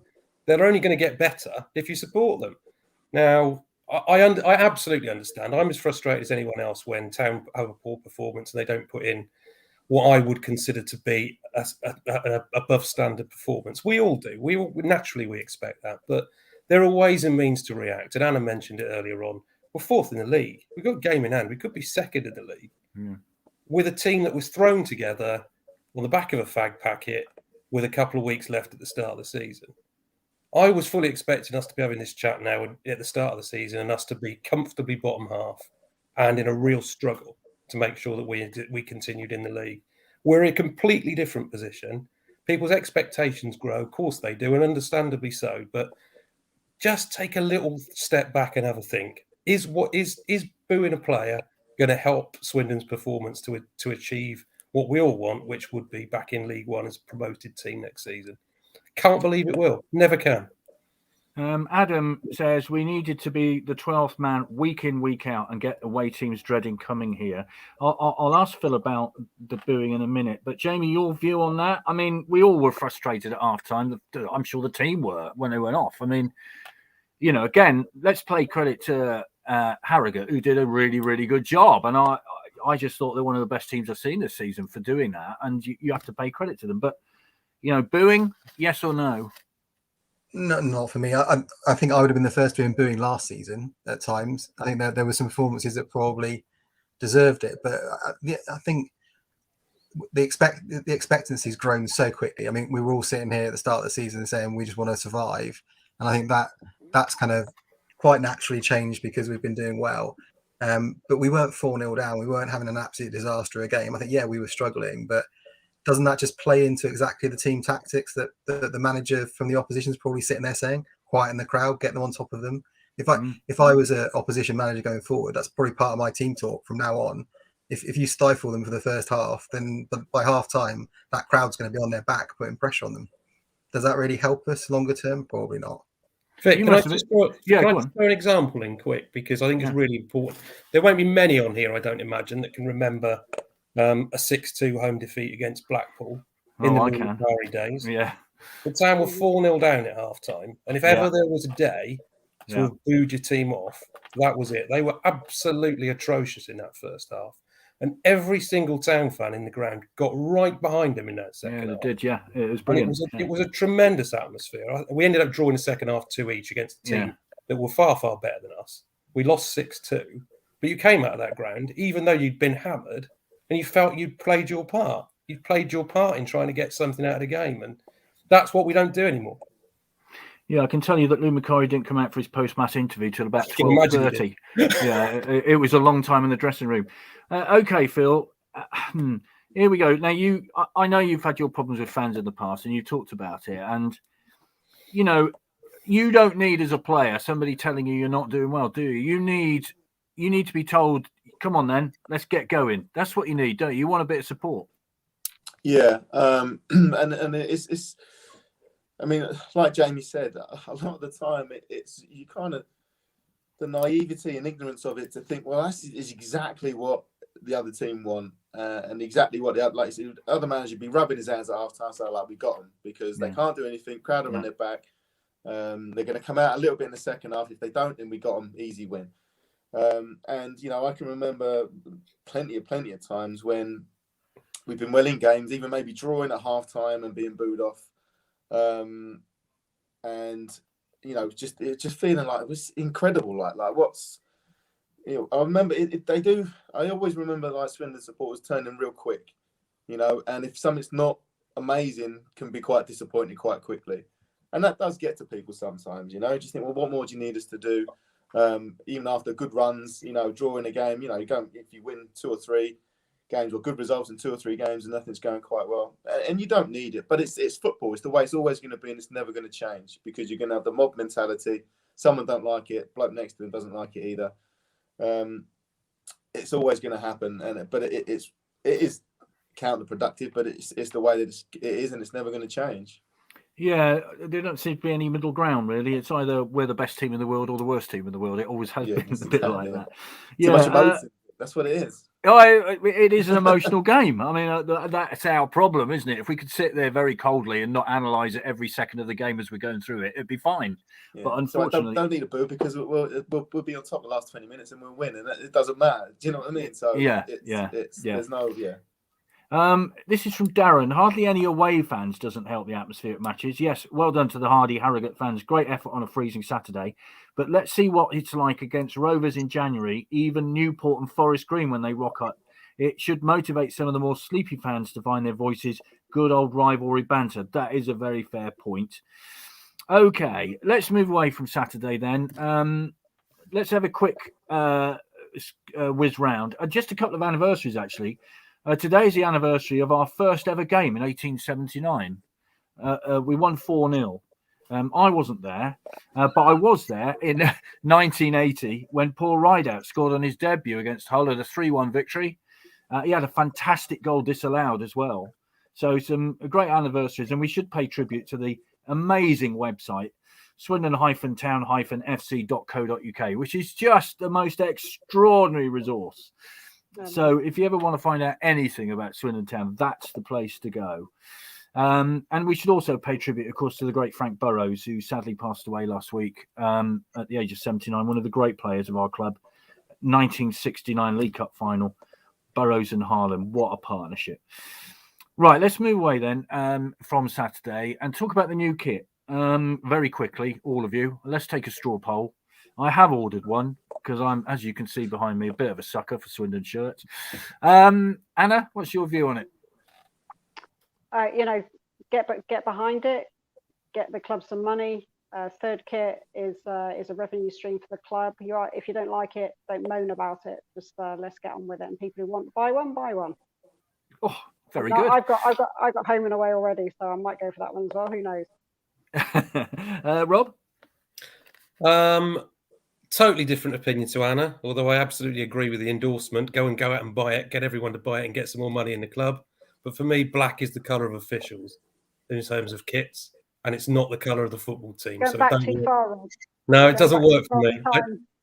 [SPEAKER 6] They're only going to get better if you support them. Now, I absolutely understand. I'm as frustrated as anyone else when Town have a poor performance and they don't put in what I would consider to be an above standard performance. We all do. We naturally expect that, but there are ways and means to react. And Anna mentioned it earlier on. We're fourth in the league. We've got a game in hand. We could be second in the league with a team that was thrown together on the back of a fag packet with a couple of weeks left at the start of the season. I was fully expecting us to be having this chat now at the start of the season and us to be comfortably bottom half and in a real struggle to make sure that we continued in the league. We're in a completely different position. People's expectations grow. Of course they do, and understandably so. But just take a little step back and have a think. Is booing a player going to help Swindon's performance to achieve what we all want, which would be back in League One as a promoted team next season? Can't believe it will. Never can.
[SPEAKER 2] Adam says we needed to be the 12th man week in, week out and get away teams dreading coming here. I'll ask Phil about the booing in a minute, but Jamie, your view on that? I mean, we all were frustrated at half-time. I'm sure the team were when they went off. I mean, again, let's play credit to Harrogate, who did a really, really good job. And I just thought they're one of the best teams I've seen this season for doing that. And you have to pay credit to them. But, booing, yes or no?
[SPEAKER 7] No, not for me. I think I would have been the first to be booing last season at times. I think there were some performances that probably deserved it. But I think the expectancy's grown so quickly. I mean, we were all sitting here at the start of the season saying we just want to survive. And I think that's kind of quite naturally changed because we've been doing well. But we weren't 4-0 down. We weren't having an absolute disaster of a game. I think, we were struggling, but doesn't that just play into exactly the team tactics that the manager from the opposition is probably sitting there saying, quieten the crowd, get them on top of them? If I was an opposition manager going forward, that's probably part of my team talk from now on. If you stifle them for the first half, then by half time, that crowd's going to be on their back, putting pressure on them. Does that really help us longer term? Probably not.
[SPEAKER 6] Vic, can I just throw an example in quick, because I think it's really important. There won't be many on here, I don't imagine, that can remember a 6-2 home defeat against Blackpool in the Murray days.
[SPEAKER 2] Yeah.
[SPEAKER 6] The Town were 4-0 down at half time. And if ever there was a day to have booed your team off, that was it. They were absolutely atrocious in that first half. And every single Town fan in the ground got right behind them in that second half.
[SPEAKER 2] They did, It was brilliant.
[SPEAKER 6] It was a tremendous atmosphere. We ended up drawing the second half 2 each against a team that were far, far better than us. We lost 6-2. But you came out of that ground, even though you'd been hammered, and you felt you'd played your part. You'd played your part in trying to get something out of the game. And that's what we don't do anymore.
[SPEAKER 2] Yeah, I can tell you that Lou Macari didn't come out for his post-match interview till about 12:30. It was a long time in the dressing room. Okay, Phil, here we go. Now, I know you've had your problems with fans in the past, and you talked about it. And, you don't need, as a player, somebody telling you you're not doing well, do you? You need to be told, come on then, let's get going. That's what you need, don't you? You want a bit of support.
[SPEAKER 4] Yeah, and it's. I mean, like Jamie said, a lot of the time it's you kind of the naivety and ignorance of it to think, well, that is exactly what the other team want, and exactly what the other manager would be rubbing his hands at half time, so like we got them because they can't do anything. Crowd are on their back. They're going to come out a little bit in the second half. If they don't, then we got them, easy win. And I can remember plenty of times when we've been well in games, even maybe drawing at half time and being booed off. Just feeling like it was incredible. Like what's, I remember I always remember like Swindon supporters turning real quick, and if something's not amazing, can be quite disappointing quite quickly. And that does get to people sometimes, just think, well, what more do you need us to do? Even after good runs, drawing a game, you go, if you win 2 or 3 games or good results in 2 or 3 games and nothing's going quite well, and you don't need it, but it's football. It's the way it's always going to be, and it's never going to change because you're going to have the mob mentality. Someone don't like it, bloke next to them doesn't like it either. It's always going to happen, but it is counterproductive, but it's the way that it is, and it's never going to change.
[SPEAKER 2] Yeah, there don't seem to be any middle ground, really. It's either we're the best team in the world or the worst team in the world. It always has been a bit like that.
[SPEAKER 4] That's what it is.
[SPEAKER 2] Oh, it is an emotional game. I mean, that's our problem, isn't it? If we could sit there very coldly and not analyse it every second of the game as we're going through it, it'd be fine.
[SPEAKER 4] Yeah.
[SPEAKER 2] But
[SPEAKER 4] So I
[SPEAKER 2] unfortunately,
[SPEAKER 4] don't need a boo because we'll be on top the last 20 minutes and we'll win, and it doesn't matter. Do you know what I mean? So
[SPEAKER 2] yeah.
[SPEAKER 4] There's no
[SPEAKER 2] This is from Darren. Hardly any away fans doesn't help the atmosphere at matches. Yes, well done to the hardy Harrogate fans. Great effort on a freezing Saturday. But let's see what it's like against Rovers in January, even Newport and Forest Green when they rock up. It should motivate some of the more sleepy fans to find their voices. Good old rivalry banter. That is a very fair point. Okay, let's move away from Saturday then. Let's have a quick whiz round. Just a couple of anniversaries, actually. Today is the anniversary of our first ever game in 1879. We won 4-0. I wasn't there, but I was there in 1980 when Paul Rideout scored on his debut against Hull at a 3-1 victory. He had a fantastic goal disallowed as well. So some great anniversaries, and we should pay tribute to the amazing website, swindon-town-fc.co.uk, which is just the most extraordinary resource. So if you ever want to find out anything about Swindon Town, that's the place to go. And we should also pay tribute, of course, to the great Frank Burrows, who sadly passed away last week at the age of 79, one of the great players of our club. 1969 League Cup final, Burrows and Harlem. What a partnership. Right, let's move away then from Saturday and talk about the new kit. Very quickly, all of you, let's take a straw poll. I have ordered one because I'm, as you can see behind me, a bit of a sucker for Swindon shirts. Anna, what's your view on it?
[SPEAKER 5] Get behind it, get the club some money. Third kit is a revenue stream for the club. If you don't like it, don't moan about it. Just let's get on with it. And people who want to buy one, buy one.
[SPEAKER 2] Oh, very good.
[SPEAKER 5] I've got home and away already, so I might go for that one as well. Who knows?
[SPEAKER 2] Rob?
[SPEAKER 6] Totally different opinion to Anna, although I absolutely agree with the endorsement. Go out and buy it, get everyone to buy it and get some more money in the club. But for me, black is the colour of officials in terms of kits, and it's not the colour of the football team.
[SPEAKER 5] Going back too far.
[SPEAKER 6] No, it doesn't work for me.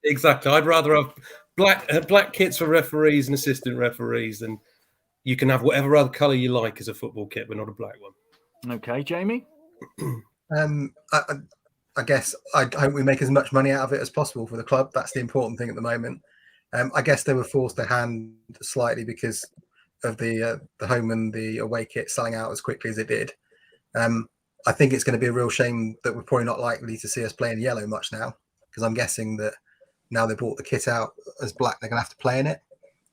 [SPEAKER 6] Exactly. I'd rather have black kits for referees and assistant referees, and you can have whatever other colour you like as a football kit, but not a black one.
[SPEAKER 2] Okay, Jamie?
[SPEAKER 7] I guess I hope we make as much money out of it as possible for the club. That's the important thing at the moment. I guess they were forced their hand slightly because of the home and the away kit selling out as quickly as it did. I think it's going to be a real shame that we're probably not likely to see us play in yellow much now, because I'm guessing that now they brought the kit out as black, they're going to have to play in it.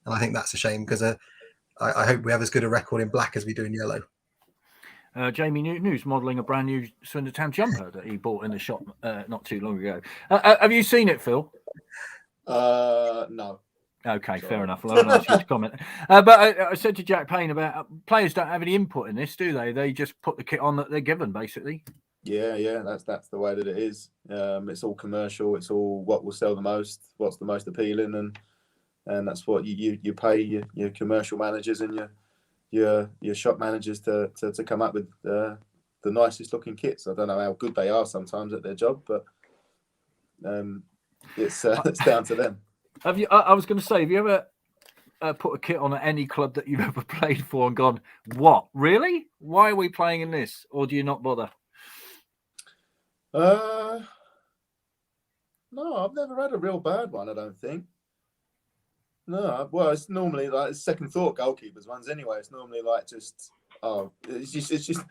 [SPEAKER 7] And I think that's a shame because I hope we have as good a record in black as we do in yellow.
[SPEAKER 2] Jamie Newton's modelling a brand new Swindon Town jumper that he bought in the shop not too long ago. Have you seen it, Phil?
[SPEAKER 4] No.
[SPEAKER 2] Okay, fair enough. Well, I won't ask you to comment. But I said to Jack Payne about players don't have any input in this, do they? They just put the kit on that they're given, basically.
[SPEAKER 4] Yeah. That's the way that it is. It's all commercial. It's all what will sell the most, what's the most appealing, and that's what you pay your commercial managers and your shop managers to come up with the nicest looking kits. I don't know how good they are sometimes at their job, but it's down to them.
[SPEAKER 2] Have you? I was going to say, have you ever put a kit on at any club that you've ever played for and gone, "What? Really? Why are we playing in this?" Or do you not bother?
[SPEAKER 4] No, I've never had a real bad one. I don't think. No, well, it's normally like second thought goalkeepers ones anyway. It's normally like it's just.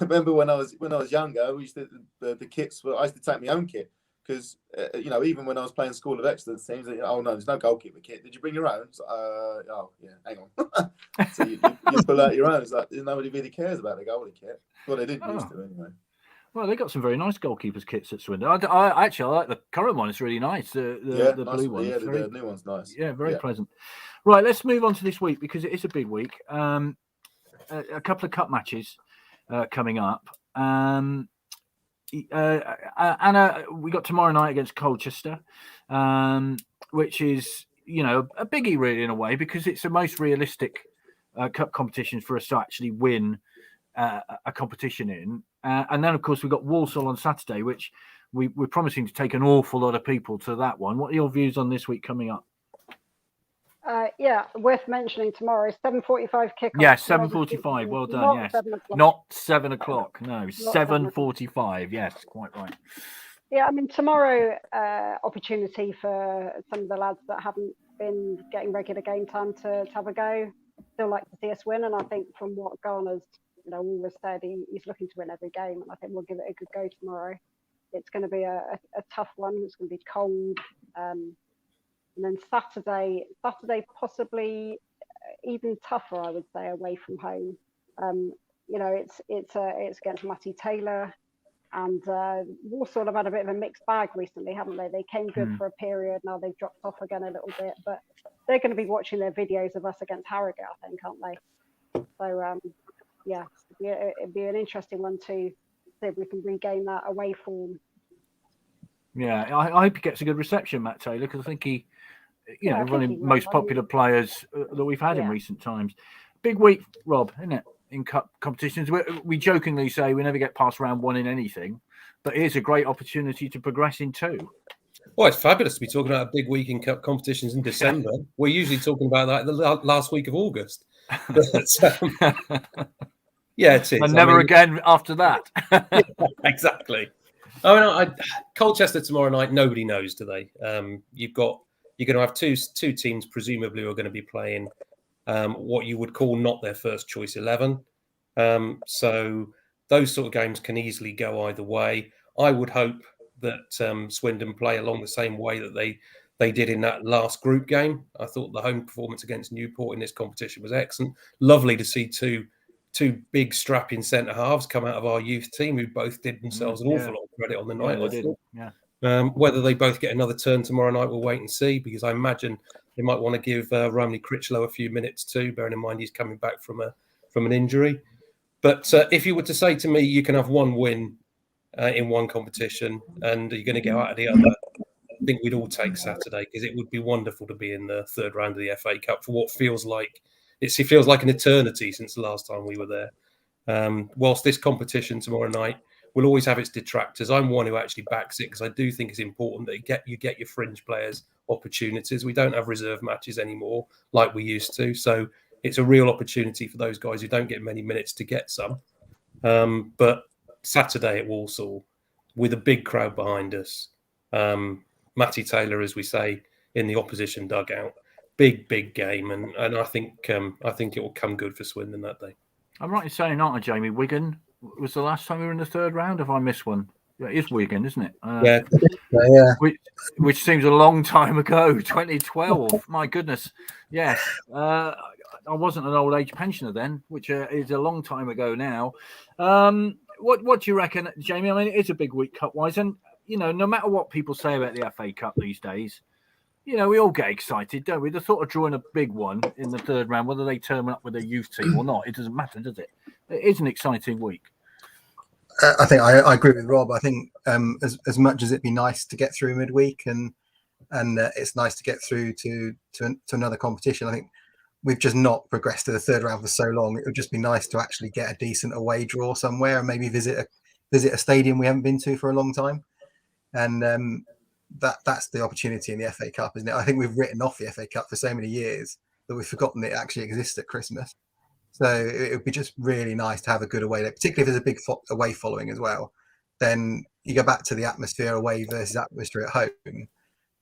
[SPEAKER 4] Remember when I was younger, we used to the kits. I used to take my own kit. Because even when I was playing School of Excellence teams, oh no, there's no goalkeeper kit. Did you bring your own? So, oh yeah, hang on. So you pull out your own. It's like nobody really cares about the goalie kit. Well, they didn't used to anyway.
[SPEAKER 2] Well, they got some very nice goalkeepers kits at Swindon. I actually like the current one. It's really nice. The
[SPEAKER 4] nice,
[SPEAKER 2] blue one.
[SPEAKER 4] Yeah, the new one's nice.
[SPEAKER 2] Yeah, very pleasant. Right, let's move on to this week because it is a big week. A couple of cup matches coming up. Anna, we got tomorrow night against Colchester, which is, a biggie really in a way because it's the most realistic cup competition for us to actually win a competition in. And then, of course, we've got Walsall on Saturday, which we're promising to take an awful lot of people to that one. What are your views on this week coming up?
[SPEAKER 5] Yeah, worth mentioning tomorrow, 7:45 kickoff.
[SPEAKER 2] Yeah, 7:45. Well done.
[SPEAKER 5] Not
[SPEAKER 2] Yes,
[SPEAKER 5] 7 o'clock.
[SPEAKER 2] not 7 o'clock. No,
[SPEAKER 5] 7 o'clock.
[SPEAKER 2] 7:45. Yes, quite right.
[SPEAKER 5] Yeah, I mean, tomorrow, opportunity for some of the lads that haven't been getting regular game time to have a go. Still like to see us win, and I think from what Garner's, always said, he's looking to win every game, and I think we'll give it a good go tomorrow. It's going to be a tough one. It's going to be cold, and then Saturday possibly even tougher, I would say, away from home. It's against Matty Taylor. And Walsall have had a bit of a mixed bag recently, haven't they? They came good for a period. Now they've dropped off again a little bit. But they're going to be watching their videos of us against Harrogate, I think, aren't they? So, yeah, it'd be an interesting one to see if we can regain that away form.
[SPEAKER 2] Yeah, I hope he gets a good reception, Matt Taylor, because I think he, one of the most popular players that we've had in recent times. Big week, Rob, isn't it? In cup competitions, we jokingly say we never get past round one in anything, but here's a great opportunity to progress in two.
[SPEAKER 6] Well, it's fabulous to be talking about a big week in cup competitions in December. We're usually talking about that the last week of August. But, yeah, it is.
[SPEAKER 2] And never again after that.
[SPEAKER 6] Yeah, exactly. I mean, Colchester tomorrow night, nobody knows, do they? You're going to have two teams presumably who are going to be playing what you would call not their first choice 11. So those sort of games can easily go either way. I would hope that Swindon play along the same way that they did in that last group game. I thought the home performance against Newport in this competition was excellent. Lovely to see two big strapping centre halves come out of our youth team who both did themselves an awful lot of credit on the night. Whether they both get another turn tomorrow night, we'll wait and see, because I imagine they might want to give Romney Critchlow a few minutes too, bearing in mind he's coming back from an injury. But if you were to say to me, you can have one win in one competition and you're going to get out of the other, I think we'd all take Saturday, because it would be wonderful to be in the third round of the FA Cup for what feels like it feels like an eternity since the last time we were there. Whilst this competition tomorrow night will always have its detractors, I'm one who actually backs it, because I do think it's important that you get your fringe players opportunities. We don't have reserve matches anymore like we used to, so it's a real opportunity for those guys who don't get many minutes to get some. But Saturday at Walsall, with a big crowd behind us, Matty Taylor, as we say, in the opposition dugout, big game, and I think it will come good for Swindon that day.
[SPEAKER 2] I'm right in saying, aren't I, Jamie? Wigan was the last time we were in the third round. Have I missed one? Yeah, it is Wigan, isn't it?
[SPEAKER 6] Yeah.
[SPEAKER 2] Which seems a long time ago, 2012. My goodness. Yes. I wasn't an old age pensioner then, which is a long time ago now. What do you reckon, Jamie? I mean, it is a big week cup-wise, and, no matter what people say about the FA Cup these days, we all get excited, don't we? The thought of drawing a big one in the third round, whether they turn up with a youth team or not, it doesn't matter, does it? It is an exciting week.
[SPEAKER 7] I think I agree with Rob. I think as much as it'd be nice to get through midweek and it's nice to get through to another competition, I think we've just not progressed to the third round for so long. It would just be nice to actually get a decent away draw somewhere and maybe visit a stadium we haven't been to for a long time. And that's the opportunity in the FA Cup, isn't it? I think we've written off the FA Cup for so many years that we've forgotten it actually exists at Christmas. So it would be just really nice to have a good away day, particularly if there's a big away following as well. Then you go back to the atmosphere away versus atmosphere at home.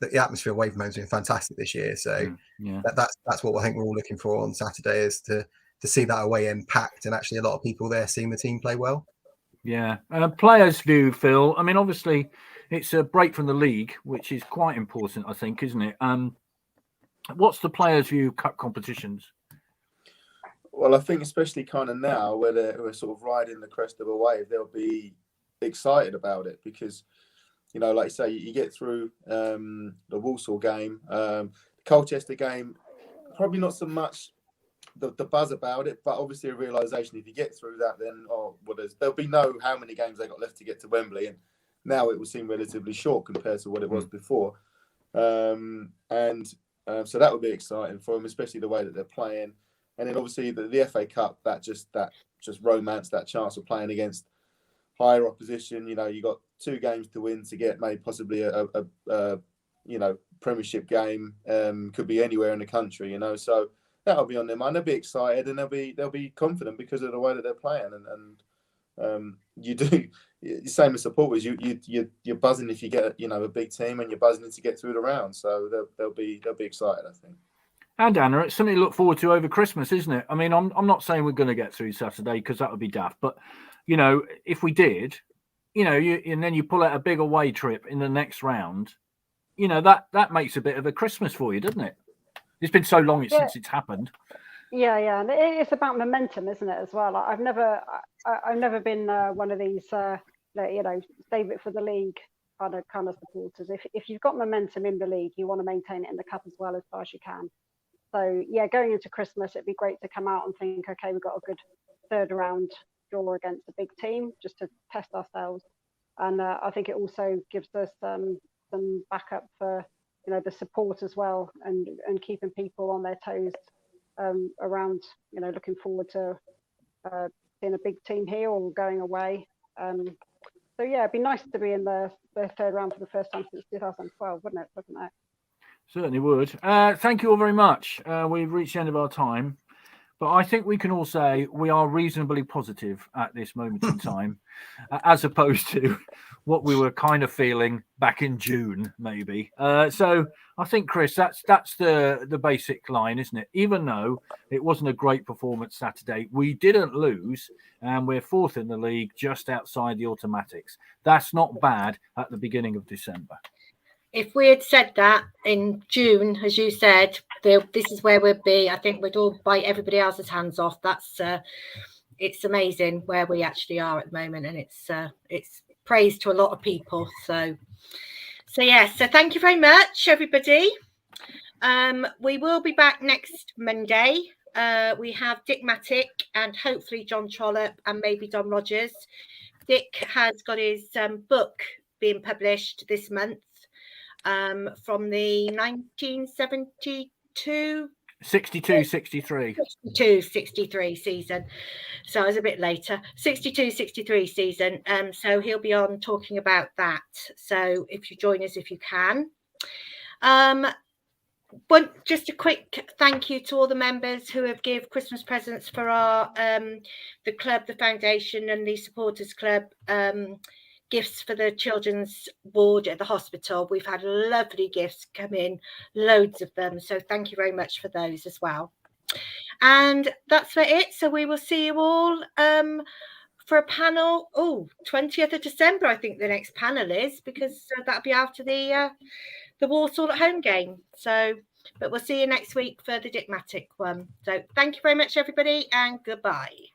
[SPEAKER 7] The atmosphere away from home has been fantastic this year. So that's what I think we're all looking for on Saturday, is to see that away end packed and actually a lot of people there seeing the team play well.
[SPEAKER 2] Yeah. Players' view, Phil. I mean, obviously, it's a break from the league, which is quite important, I think, isn't it? What's the players' view cup competitions?
[SPEAKER 4] Well, I think especially kind of now where we're sort of riding the crest of a wave, they'll be excited about it because, like you say, you get through the Walsall game, the Colchester game, probably not so much the buzz about it, but obviously a realisation if you get through that, then there'll be no how many games they got left to get to Wembley, and now it will seem relatively short compared to what it was before, so that would be exciting for them, especially the way that they're playing. And then obviously the FA Cup, that just romance, that chance of playing against higher opposition. You got 2 games to win to get maybe possibly a Premiership game. Could be anywhere in the country, you know. So that'll be on their mind. They'll be excited and they'll be confident because of the way that they're playing. And you do, same as supporters, you're buzzing if you get a big team, and you're buzzing to get through the round. So they'll be excited, I think.
[SPEAKER 2] And Anna, it's something to look forward to over Christmas, isn't it? I mean, I'm not saying we're going to get through Saturday because that would be daft, but if we did, and then you pull out a big away trip in the next round, that makes a bit of a Christmas for you, doesn't it? It's been so long since it's happened.
[SPEAKER 5] Yeah, and it's about momentum, isn't it, as well? I've never been one of these, save it for the league kind of supporters. If you've got momentum in the league, you want to maintain it in the cup as well as far as you can. So yeah, going into Christmas, it'd be great to come out and think, okay, we've got a good third round draw against a big team just to test ourselves, and I think it also gives us some backup for the support as well, and keeping people on their toes around looking forward to seeing a big team here or going away. So yeah, it'd be nice to be in the third round for the first time since 2012, wouldn't it?
[SPEAKER 2] Certainly would. Thank you all very much. We've reached the end of our time, but I think we can all say we are reasonably positive at this moment in time, as opposed to what we were kind of feeling back in June, maybe. So I think, Chris, that's the basic line, isn't it? Even though it wasn't a great performance Saturday, we didn't lose, and we're fourth in the league, just outside the automatics. That's not bad at the beginning of December.
[SPEAKER 1] If we had said that in June, as you said, this is where we'd be, I think we'd all bite everybody else's hands off. That's it's amazing where we actually are at the moment, and it's praise to a lot of people. So thank you very much, everybody. We will be back next Monday. We have Dick Mattick and hopefully John Trollope and maybe Don Rogers. Dick has got his book being published this month. From the 1972 63 season, so I was a bit later, 62-63 season, so he'll be on talking about that, so if you join us if you can. But just a quick thank you to all the members who have given Christmas presents for our the club, the foundation and the supporters club, gifts for the children's ward at the hospital. We've had lovely gifts come in, loads of them. So thank you very much for those as well. And that's for it. So we will see you all for a panel. 20th of December, I think the next panel is, because that'll be after the Walsall at home game. So, but we'll see you next week for the Dick Mattick one. So thank you very much, everybody, and goodbye.